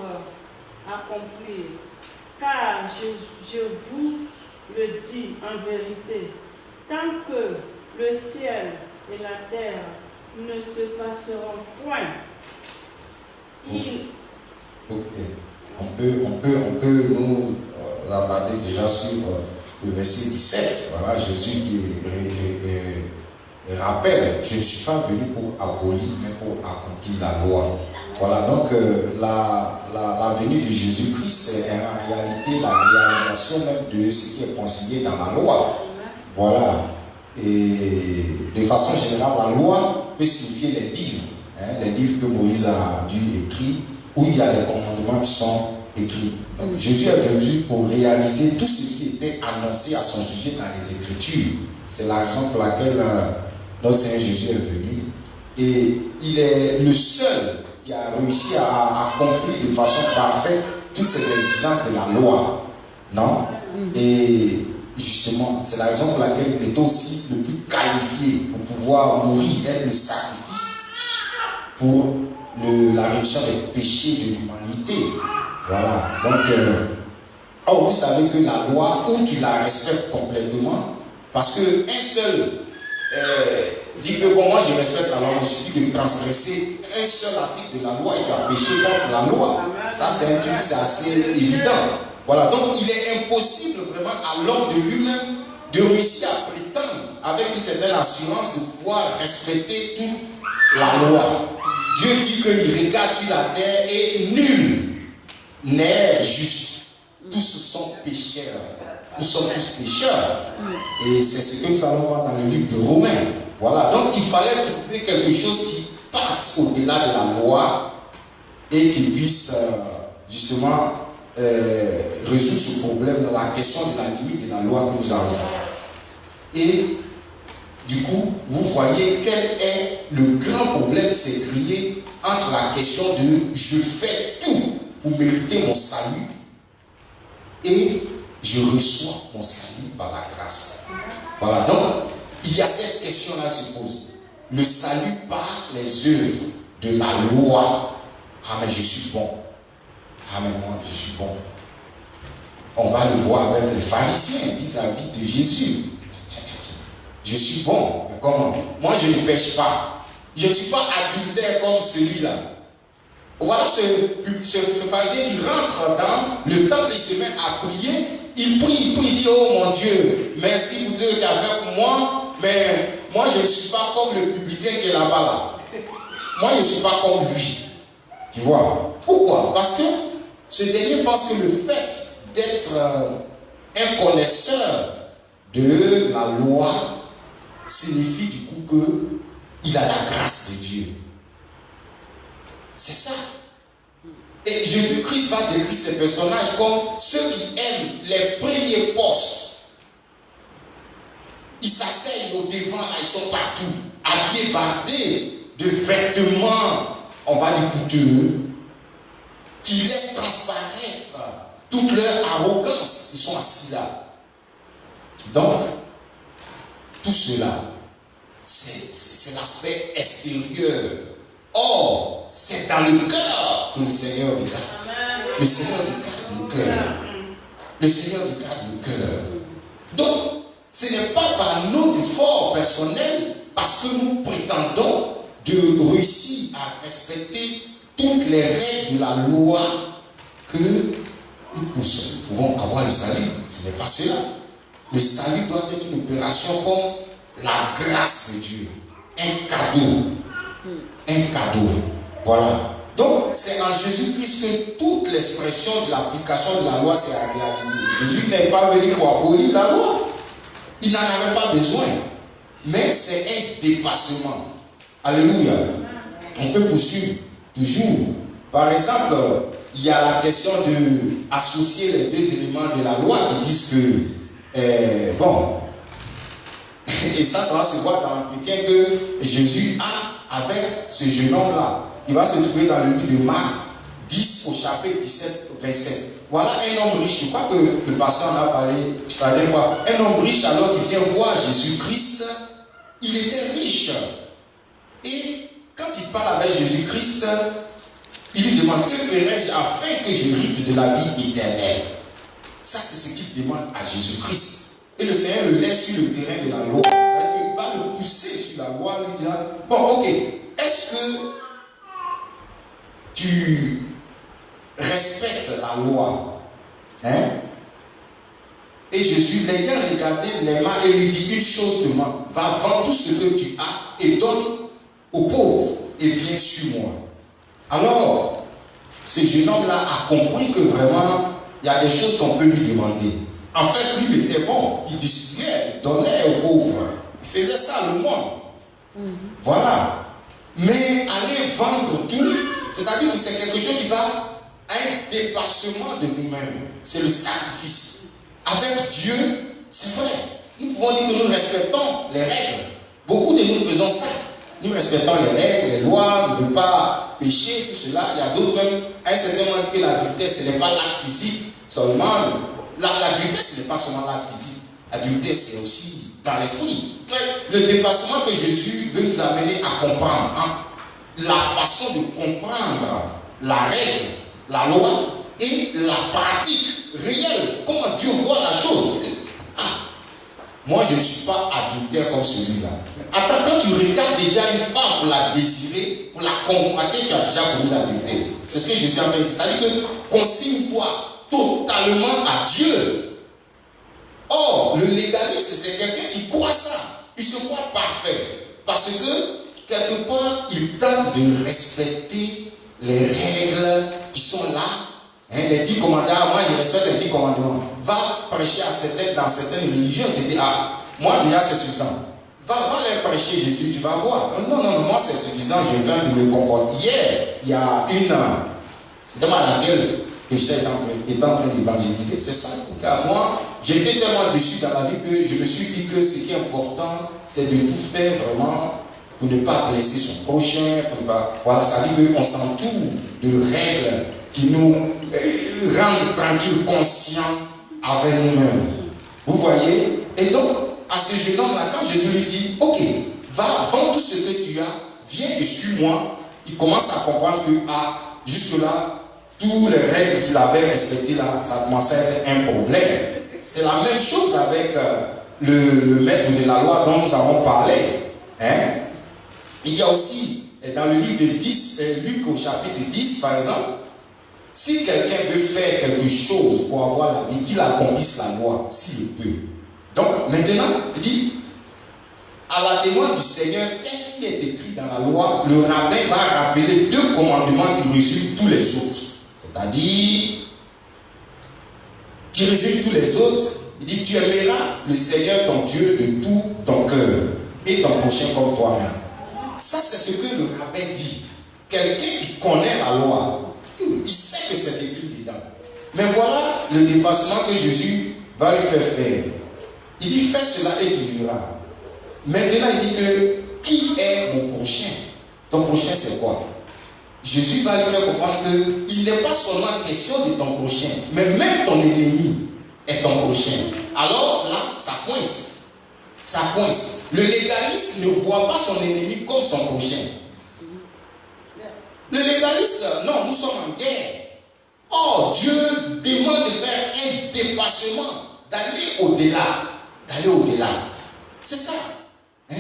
E: accomplir. Car je vous le dis en vérité, tant que le ciel et la terre ne se passeront point,
B: Ok. On peut nous aborder déjà sur le verset 17. Voilà, Jésus qui rappelle, je ne suis pas venu pour abolir, mais pour accomplir la loi. Voilà, donc la venue de Jésus-Christ est en réalité la réalisation même de ce qui est consigné dans la loi. Voilà. Et de façon générale, la loi peut signifier les livres. Les livres que Moïse a dû écrire, où il y a des commandements qui sont écrits. Donc Jésus est venu pour réaliser tout ce qui était annoncé à son sujet dans les Écritures. C'est la raison pour laquelle notre Seigneur Jésus est venu. Et il est le seul qui a réussi à accomplir de façon parfaite toutes ces exigences de la loi. Non? Et justement, c'est la raison pour laquelle il est aussi le plus qualifié pour pouvoir mourir, être le sacrifice pour la rémission des péchés de l'humanité. Voilà. Donc, vous savez que la loi, où tu la respectes complètement, parce qu'un seul dit que bon, moi je respecte la loi, mais il suffit de transgresser un seul article de la loi et tu as péché contre la loi. Ça, c'est un truc, c'est assez évident. Voilà. Donc, il est impossible vraiment à l'homme de lui-même de réussir à prétendre avec une certaine assurance de pouvoir respecter toute la loi. Dieu dit qu'il regarde sur la terre et nul n'est juste. Tous sont pécheurs. Nous sommes tous pécheurs. Et c'est ce que nous allons voir dans le livre de Romains. Voilà. Donc il fallait trouver quelque chose qui parte au-delà de la loi et qui puisse justement résoudre ce problème, la question de la limite de la loi que nous avons. Et du coup, vous voyez quel est le grand problème, c'est crié entre la question de je fais tout pour mériter mon salut et je reçois mon salut par la grâce. Voilà, donc il y a cette question-là qui se pose. Le salut par les œuvres de la loi. Ah mais je suis bon. Ah mais moi je suis bon. On va le voir avec les pharisiens vis-à-vis de Jésus. Je suis bon. Mais comment? Moi je ne pêche pas. Je ne suis pas adultère comme celui-là. Voilà ce pharisien qui rentre dans le temple, il se met à prier, il prie, il dit, oh mon Dieu, merci pour Dieu qui est avec moi, mais moi je ne suis pas comme le publicain qui est là-bas là. Moi je ne suis pas comme lui. Tu vois? Pourquoi? Parce que ce dernier pense que le fait d'être un connaisseur de la loi signifie du coup qu'il a la grâce de Dieu. C'est ça. Et Jésus-Christ va décrire ces personnages comme ceux qui aiment les premiers postes. Ils s'asseyent au devant, là, ils sont partout, habillés, bardés de vêtements, on va dire coûteux, qui laissent transparaître toute leur arrogance. Ils sont assis là. Donc, tout cela, c'est l'aspect extérieur. Or, c'est dans le cœur que le Seigneur regarde. Le Seigneur regarde le cœur. Le Seigneur regarde le cœur. Donc, ce n'est pas par nos efforts personnels, parce que nous prétendons de réussir à respecter toutes les règles de la loi, que nous pouvons avoir le salut. Ce n'est pas cela. Le salut doit être une opération comme la grâce de Dieu. Un cadeau. Un cadeau. Voilà. Donc, c'est en Jésus-Christ que toute l'expression de l'application de la loi s'est réalisée. Jésus n'est pas venu pour abolir la loi. Il n'en avait pas besoin. Mais c'est un dépassement. Alléluia. On peut poursuivre toujours. Par exemple, il y a la question de associer les deux éléments de la loi qui disent que, bon, et ça va se voir dans l'entretien que Jésus a avec ce jeune homme-là. Il va se trouver dans le livre de Marc 10 au chapitre 17, 27. Voilà un homme riche. Je crois que le pasteur en a parlé la dernière fois. Un homme riche, alors qu'il vient voir Jésus-Christ, il était riche. Et quand il parle avec Jésus-Christ, il lui demande: que ferai-je afin que je hérite de la vie éternelle? Ça, c'est ce qu'il demande à Jésus-Christ. Et le Seigneur le laisse sur le terrain de la loi. C'est-à-dire qu'il va le pousser sur la loi, lui disant: bon, ok, est-ce que tu respectes la loi? Hein? Et Et Jésus, l'ayant regardé les mains, et lui dit une chose seulement, va vendre tout ce que tu as et donne aux pauvres et viens sur moi. Alors, ce jeune homme-là a compris que vraiment, il y a des choses qu'on peut lui demander. En fait, lui, il était bon, il distribuait, il donnait aux pauvres. Il faisait ça le monde. Voilà. Mais aller vendre tout, c'est-à-dire que c'est quelque chose qui va à un dépassement de nous-mêmes. C'est le sacrifice. Avec Dieu, c'est vrai. Nous pouvons dire que nous respectons les règles. Beaucoup de nous faisons ça. Nous respectons les règles, les lois, ne veut pas pécher, tout cela. Il y a d'autres même, à un certain moment, que l'adultère, ce n'est pas l'acte physique seulement. L'adultère, ce n'est pas seulement l'acte physique. L'adultère, c'est aussi dans l'esprit. Le dépassement que Jésus veut nous amener à comprendre, hein, la façon de comprendre la règle, la loi et la pratique réelle, comment Dieu voit la chose. Ah, moi je ne suis pas adultère comme celui-là. Attends, quand tu regardes déjà une femme pour la désirer, pour la convoiter, tu as déjà commis l'adultère. C'est ce que Jésus est en train de dire. C'est-à-dire que consigne-toi totalement à Dieu. Or, le légalisme, c'est quelqu'un qui croit ça. Il se croit parfait. Parce que, quelque part, il tente de respecter les règles qui sont là. Hein, les 10 commandements, moi je respecte les 10 commandements. Va prêcher dans certaines religions, tu te dis, ah, moi déjà c'est suffisant. Va les prêcher, Jésus, tu vas voir. Non, moi c'est suffisant, je viens de me comporter. Hier, il y a une dame à laquelle j'étais en train d'évangéliser. C'est ça, car moi, j'étais tellement déçu dans la vie que je me suis dit que ce qui est important, c'est de tout faire vraiment pour ne pas blesser son prochain. Pour ne pas... Voilà, ça dit qu'on s'entoure de règles qui nous rendent tranquilles, conscients avec nous-mêmes. Vous voyez? Et donc, à ce jeune homme-là, quand Jésus lui dit, ok, va, vends tout ce que tu as, viens et suis-moi, il commence à comprendre que, jusque-là, toutes les règles qu'il avait respectées là, ça commençait à être un problème. C'est la même chose avec le maître de la loi dont nous avons parlé. Hein? Il y a aussi, dans le livre de 10, Luc au chapitre 10, par exemple, si quelqu'un veut faire quelque chose pour avoir la vie, qu'il accomplisse la loi, s'il le peut. Donc, maintenant, il dit, à la demande du Seigneur, qu'est-ce qui est écrit dans la loi? Le rabbin va rappeler 2 commandements qui résument tous les autres. C'est-à-dire, qui résume tous les autres, il dit, tu aimeras le Seigneur ton Dieu de tout ton cœur et ton prochain comme toi-même. Ça, c'est ce que le rabbin dit. Quelqu'un qui connaît la loi, il sait que c'est écrit dedans. Mais voilà le dépassement que Jésus va lui faire faire. Il dit, fais cela et tu vivras. Maintenant, il dit que, qui est mon prochain? Ton prochain, c'est quoi? Jésus va lui faire comprendre qu'il n'est pas seulement question de ton prochain, mais même ton ennemi est ton prochain. Alors là, ça coince. Ça coince. Le légaliste ne voit pas son ennemi comme son prochain. Le légaliste, non, nous sommes en guerre. Or, Dieu demande de faire un dépassement, d'aller au-delà. D'aller au-delà. C'est ça. Hein?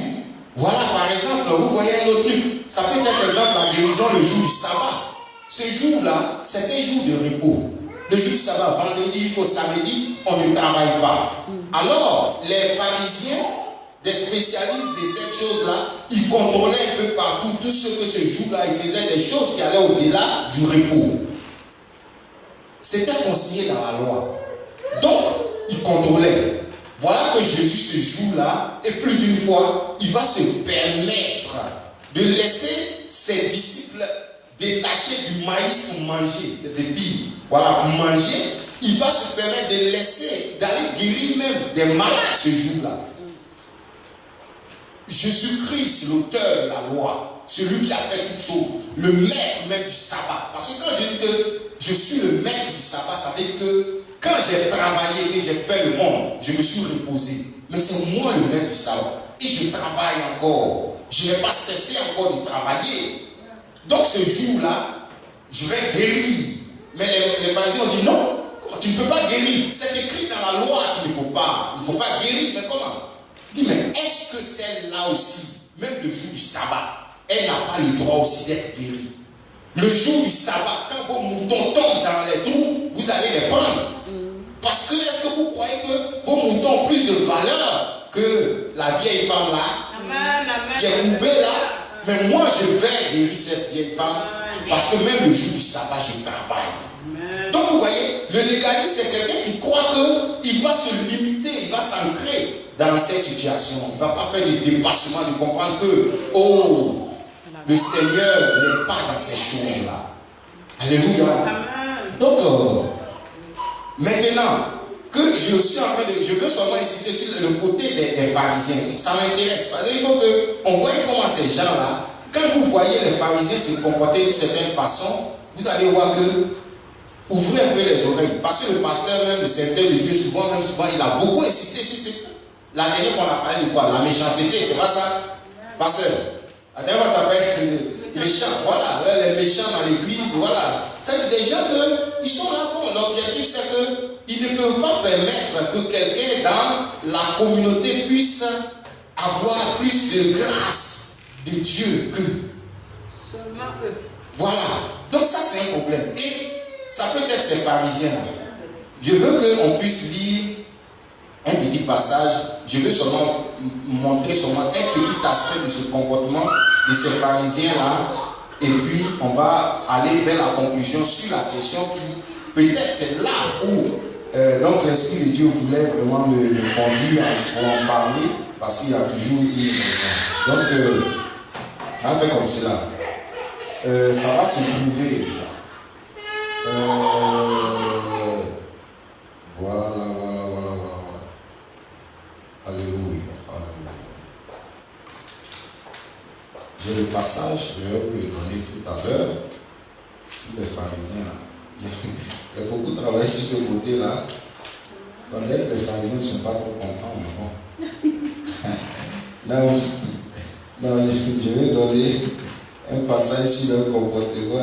B: Voilà, par exemple, vous voyez un autre truc. Ça peut être, par exemple, la guérison le jour du sabbat. Ce jour-là, c'est un jour de repos. Le jour du sabbat, vendredi jusqu'au samedi, on ne travaille pas. Alors, les pharisiens, des spécialistes de cette chose-là, ils contrôlaient un peu partout tout ce que ce jour-là, ils faisaient des choses qui allaient au-delà du repos. C'était consigné dans la loi. Donc, ils contrôlaient. Voilà que Jésus, ce jour-là, et plus d'une fois, il va se permettre de laisser ses disciples détacher du maïs pour manger, des épis. Voilà, pour manger, il va se permettre de laisser, d'aller guérir même des malades ce jour-là. Jésus-Christ, l'auteur de la loi, celui qui a fait toutes choses, le maître même du sabbat. Parce que quand je dis que je suis le maître du sabbat, ça veut dire que quand j'ai travaillé et j'ai fait le monde, je me suis reposé. Mais c'est moi le maître du sabbat. Et je travaille encore. Je n'ai pas cessé encore de travailler. Donc ce jour-là, je vais guérir. Mais les pharisiens ont dit non, tu ne peux pas guérir. C'est écrit dans la loi qu'il ne faut pas. Il ne faut pas guérir. Mais comment? Dis, mais est-ce que celle-là aussi, même le jour du sabbat, elle n'a pas le droit aussi d'être guérie? Le jour du sabbat, quand vos moutons tombent dans les trous, vous allez les prendre. Parce que est-ce que vous croyez que vos que la vieille femme là, qui est courbée là, mais moi je vais guérir cette vieille femme parce que même le jour du sabbat, je travaille. Donc vous voyez, le légaliste, c'est quelqu'un qui croit qu'il va se limiter, il va s'ancrer dans cette situation. Il ne va pas faire des dépassements, de comprendre que, oh, le Seigneur n'est pas dans ces choses-là. Alléluia. Donc, maintenant, que je suis en train de... Je veux seulement insister sur le côté des pharisiens. Ça m'intéresse. Il faut qu'on voie comment ces gens-là, quand vous voyez les pharisiens se comporter d'une certaine façon, vous allez voir que ouvrez un peu les oreilles. Parce que le pasteur même, le serviteur de Dieu, souvent, il a beaucoup insisté sur ce. La dernière fois, on a parlé de quoi? La méchanceté, c'est pas ça? Pasteur, la dernière fois, on t'appelle les méchants. Voilà, les méchants dans l'église, voilà. C'est des gens qui sont là. Bon, l'objectif, c'est qu'ils ne peuvent pas permettre que quelqu'un dans la communauté puisse avoir plus de grâce de Dieu que.
E: Seulement eux.
B: Voilà. Donc ça, c'est un problème. Et ça peut être ces pharisiens-là. Je veux qu'on puisse lire un petit passage. Je veux seulement montrer seulement un petit aspect de ce comportement de ces pharisiens-là. Et puis, on va aller vers la conclusion sur la question qui, peut-être, c'est là où donc l'Esprit de Dieu voulait vraiment me conduire pour en parler, parce qu'il y a toujours une raison. Donc, on va faire comme cela. Ça va se trouver. Voilà. Alléluia. J'ai le passage, je vais vous le donner tout à l'heure, sur les pharisiens. Il y a beaucoup travaillé sur ce côté-là. On dirait que les pharisiens ne sont pas trop contents, mais bon. non, je vais donner un passage sur leur comportement.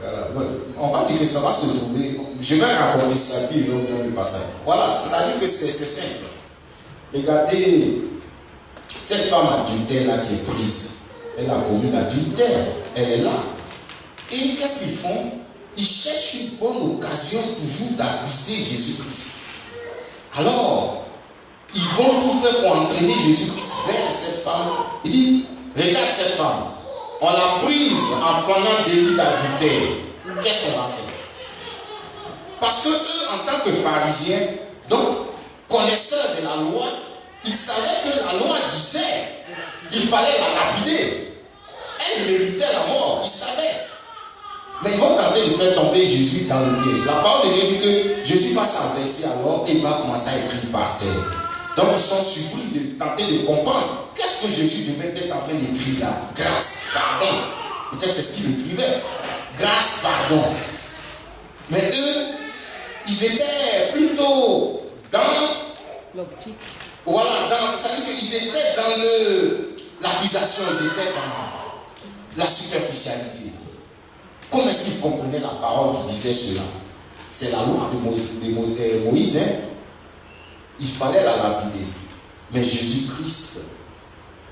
B: Voilà. On va dire que ça va se trouver. Je vais raconter ça, puis je vais vous donner le passage. Voilà, c'est-à-dire que c'est simple. Regardez, cette femme adultère là qui est prise, elle a commis l'adultère, elle est là. Et qu'est-ce qu'ils font? Ils cherchent une bonne occasion toujours d'accuser Jésus-Christ. Alors, ils vont tout faire pour entraîner Jésus-Christ vers cette femme. Il dit, regarde cette femme, on l'a prise en prenant délit d'adultère. Qu'est-ce qu'on va faire? Parce que eux, en tant que pharisiens, donc connaisseurs de la loi, ils savaient que la loi disait qu'il fallait la lapider. Elle méritait la mort, ils savaient. Mais ils vont tenter de faire tomber Jésus dans le piège. La parole de Dieu dit que Jésus va s'inverser alors et il va commencer à écrire par terre. Donc ils sont surpris de tenter de comprendre qu'est-ce que Jésus devait être en train d'écrire là. Grâce, pardon. Peut-être c'est ce qu'il écrivait. Grâce, pardon. Mais eux, ils étaient plutôt dans l'optique. Voilà, ça veut dire qu'ils étaient dans l'accusation, ils étaient dans la superficialité. Comment est-ce qu'ils comprenaient la parole qui disait cela? C'est la loi de Moïse. Hein? Il fallait la lapider. Mais Jésus-Christ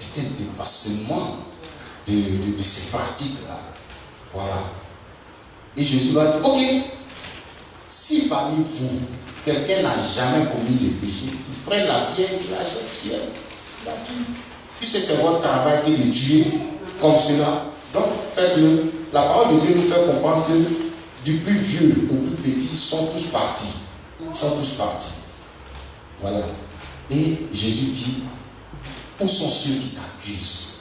B: était un dépassement de ces pratiques-là. Voilà. Et Jésus va dire, ok, si parmi vous, quelqu'un n'a jamais commis de péché, il prend la pierre, il la jette sur elle, il la tue. Puisque c'est votre travail que de tuer comme cela. Donc, faites-le. La parole de Dieu nous fait comprendre que du plus vieux au plus petit, ils sont tous partis. Ils sont tous partis. Voilà. Et Jésus dit, où sont ceux qui t'accusent?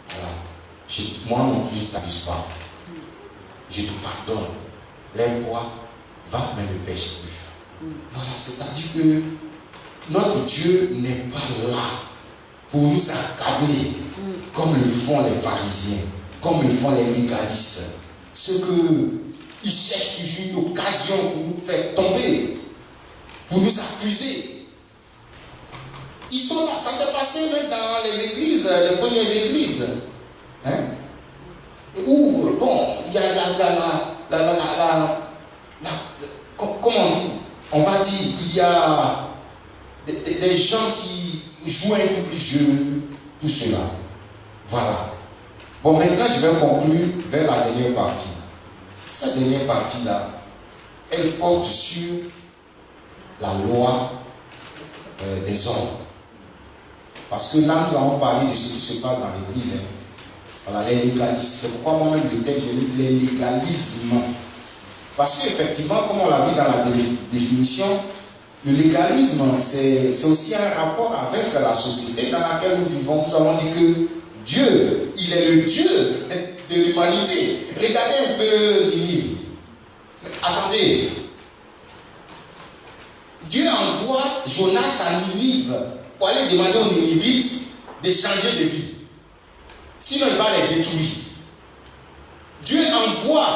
B: Voilà. Moi non plus, je ne t'accuse pas. Je te pardonne. Lève-toi, va, mais ne pêche plus. Voilà, c'est-à-dire que notre Dieu n'est pas là pour nous accabler comme le font les pharisiens, comme le font les légalistes. Ceux qu'ils cherchent toujours une occasion pour nous faire tomber, pour nous accuser. Ils sont là, ça s'est passé même dans les églises, les premières églises. Hein? Où, bon, il y a comment on va dire, il y a des gens qui jouent un peu plus jeu, tout cela. Voilà. Bon, maintenant je vais conclure vers la dernière partie. Cette dernière partie-là, elle porte sur la loi des hommes. Parce que là, nous avons parlé de ce qui se passe dans l'église. Voilà, les légalismes. C'est pourquoi moi-même le texte, j'ai mis les légalismes. Parce qu'effectivement, comme on l'a vu dans la définition, le légalisme, c'est aussi un rapport avec la société dans laquelle nous vivons. Nous avons dit que Dieu, il est le Dieu de l'humanité. Regardez un peu Ninive. Attendez. Dieu envoie Jonas à Ninive pour aller demander aux Ninivites de changer de vie. Sinon, il va les détruire. Dieu envoie,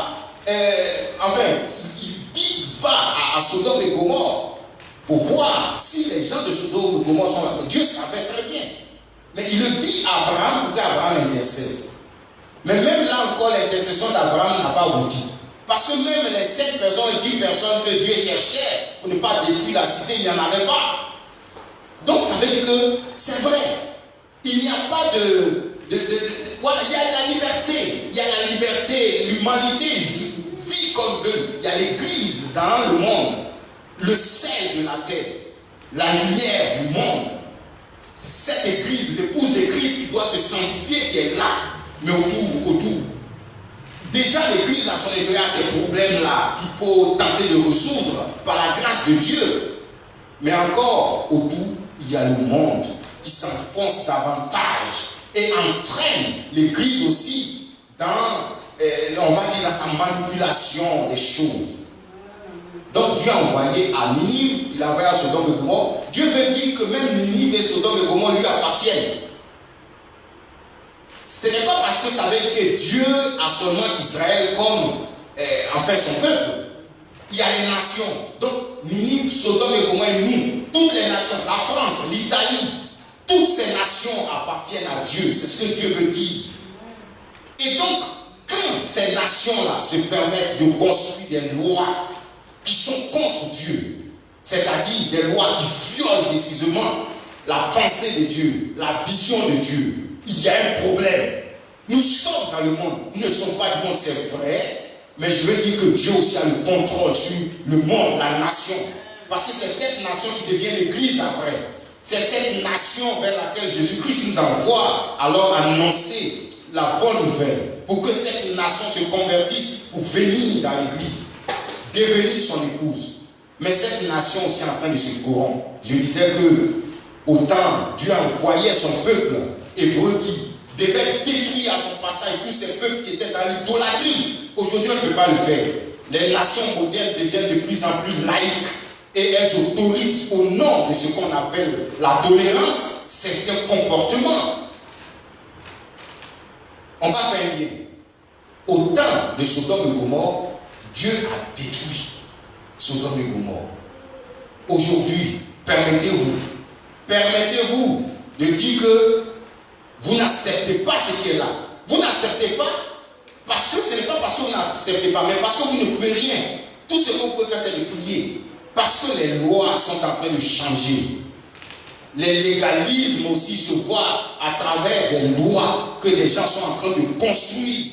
B: il dit, va à Sodome et Gomorrhe pour voir si les gens de Sodome et Gomorrhe sont là. Dieu savait très bien. Mais il le dit à Abraham pour qu'Abraham intercède. Mais même là encore, l'intercession d'Abraham n'a pas abouti. Parce que même les 7 personnes et 10 personnes que Dieu cherchait pour ne pas détruire la cité, il n'y en avait pas. Donc ça veut dire que c'est vrai. Il n'y a pas voilà, il y a la liberté. Il y a la liberté. L'humanité vit comme veut. Il y a l'église dans le monde. Le sel de la terre. La lumière du monde. Cette église, l'épouse de Christ qui doit se sanctifier, qui est là. Mais autour. Déjà l'église à son intérieur a ces problèmes-là qu'il faut tenter de résoudre par la grâce de Dieu. Mais encore autour, il y a le monde qui s'enfonce davantage et entraîne l'église aussi dans, on va dire, dans sa manipulation des choses. Donc Dieu a envoyé à Ninive, il a envoyé à Sodome et Gomorrhe. Dieu veut dire que même Ninive et Sodome et Gomorrhe lui appartiennent. Ce n'est pas parce que ça veut dire que Dieu a seulement Israël comme son peuple. Il y a les nations. Donc Ninive, Sodome et Gomorrhe et nous, toutes les nations, la France, l'Italie, toutes ces nations appartiennent à Dieu. C'est ce que Dieu veut dire. Et donc, quand ces nations-là se permettent de construire des lois qui sont contre Dieu, c'est-à-dire des lois qui violent décisivement la pensée de Dieu, la vision de Dieu, il y a un problème. Nous sommes dans le monde, nous ne sommes pas du monde, c'est vrai, mais je veux dire que Dieu aussi a le contrôle sur le monde, la nation. Parce que c'est cette nation qui devient l'église après. C'est cette nation vers laquelle Jésus-Christ nous envoie alors annoncer la bonne nouvelle pour que cette nation se convertisse pour venir dans l'église, devenir son épouse. Mais cette nation aussi est en train de se corrompre. Je disais que autant Dieu envoyait son peuple hébreu qui devait détruire à son passage tous ces peuples qui étaient dans l'idolâtrie. Aujourd'hui, on ne peut pas le faire. Les nations modernes deviennent de plus en plus laïques et elles autorisent au nom de ce qu'on appelle la tolérance certains comportements. On va faire un lien. Au temps de Sodome et Gomorrhe, Dieu a détruit Sodome et Gomorrhe. Aujourd'hui, permettez-vous de dire que vous n'acceptez pas ce qui est là. Vous n'acceptez pas parce que ce n'est pas parce que vous n'acceptez pas, mais parce que vous ne pouvez rien. Tout ce que vous pouvez faire, c'est de prier. Parce que les lois sont en train de changer. Les légalismes aussi se voient à travers des lois que les gens sont en train de construire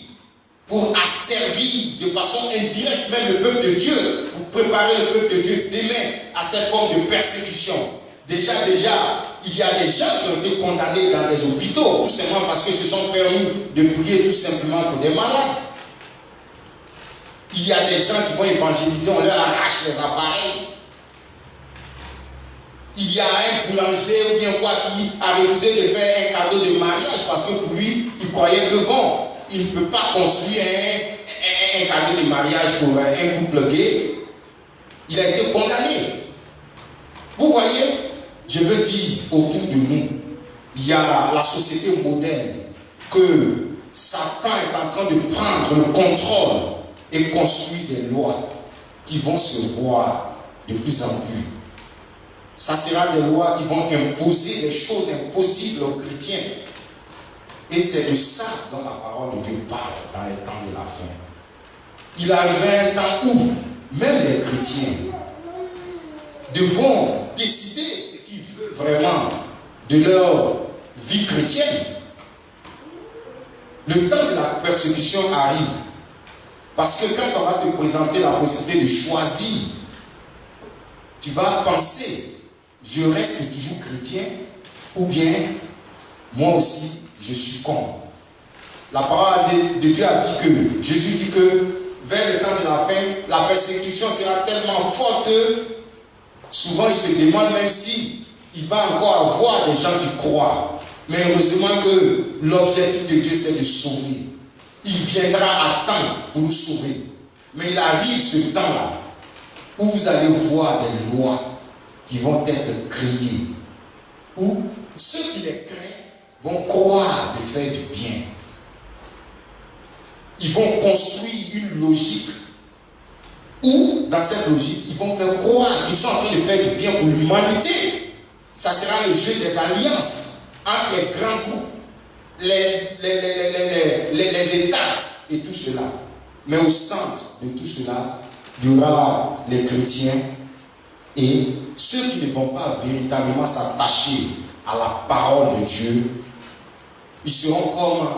B: pour asservir de façon indirecte même le peuple de Dieu, pour préparer le peuple de Dieu demain à cette forme de persécution. Déjà, il y a des gens qui ont été condamnés dans des hôpitaux, tout simplement parce qu'ils se sont permis de prier tout simplement pour des malades. Il y a des gens qui vont évangéliser, on leur arrache les appareils. Il y a un boulanger ou bien quoi qui a refusé de faire un cadeau de mariage parce que pour lui, il croyait que bon, il ne peut pas construire un cadeau de mariage pour un couple gay. Il a été condamné. Vous voyez, je veux dire autour de nous, il y a la société moderne que Satan est en train de prendre le contrôle et construire des lois qui vont se voir de plus en plus. Ça sera des lois qui vont imposer des choses impossibles aux chrétiens. Et c'est de ça dont la parole de Dieu parle dans les temps de la fin. Il arrivera un temps où même les chrétiens devront décider ce qu'ils veulent vraiment de leur vie chrétienne. Le temps de la persécution arrive. Parce que quand on va te présenter la possibilité de choisir, tu vas penser, je reste toujours chrétien ou bien moi aussi je suis con. La parole de Dieu a dit que, Jésus dit que vers le temps de la fin, la persécution sera tellement forte que souvent il se demande même si il va encore avoir des gens qui croient. Mais heureusement que l'objectif de Dieu c'est de sauver. Il viendra à temps pour nous sauver. Mais il arrive ce temps-là où vous allez voir des lois qui vont être créées, où ceux qui les créent vont croire de faire du bien. Ils vont construire une logique où, dans cette logique, ils vont faire croire qu'ils sont en train de faire du bien pour l'humanité. Ça sera le jeu des alliances entre les grands groupes, les États et tout cela. Mais au centre de tout cela, il y aura les chrétiens et ceux qui ne vont pas véritablement s'attacher à la parole de Dieu. Ils seront comme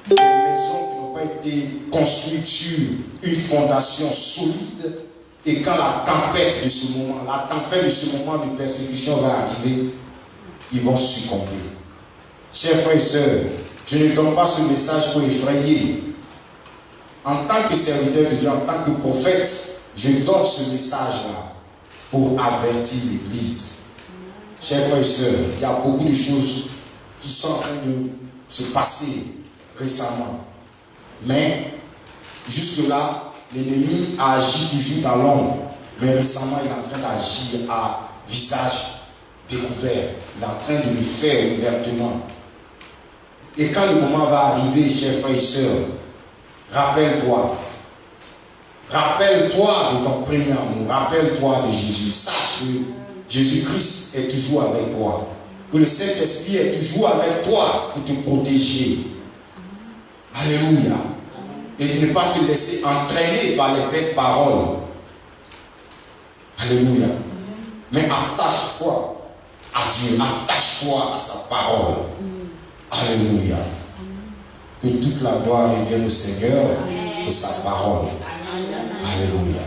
B: des maisons qui n'ont pas été construites sur une fondation solide. Et quand la tempête de ce moment de persécution va arriver, ils vont succomber. Chers frères et sœurs, je ne donne pas ce message pour effrayer. En tant que serviteur de Dieu, en tant que prophète, je donne ce message-là pour avertir l'Église. Chers frères et sœurs, il y a beaucoup de choses qui sont en train de se passer récemment. Mais jusque-là, l'ennemi a agi toujours dans l'ombre. Mais récemment, il est en train d'agir à visage découvert. Il est en train de le faire ouvertement. Et quand le moment va arriver, chers frères et sœurs, rappelle-toi de ton premier amour, rappelle-toi de Jésus. Sache que Jésus-Christ est toujours avec toi. Que le Saint-Esprit est toujours avec toi pour te protéger. Alléluia. Et ne pas te laisser entraîner par les belles paroles. Alléluia. Mais attache-toi à Dieu, attache-toi à sa parole. Alléluia. Que toute la gloire revienne au Seigneur pour sa parole. Alléluia.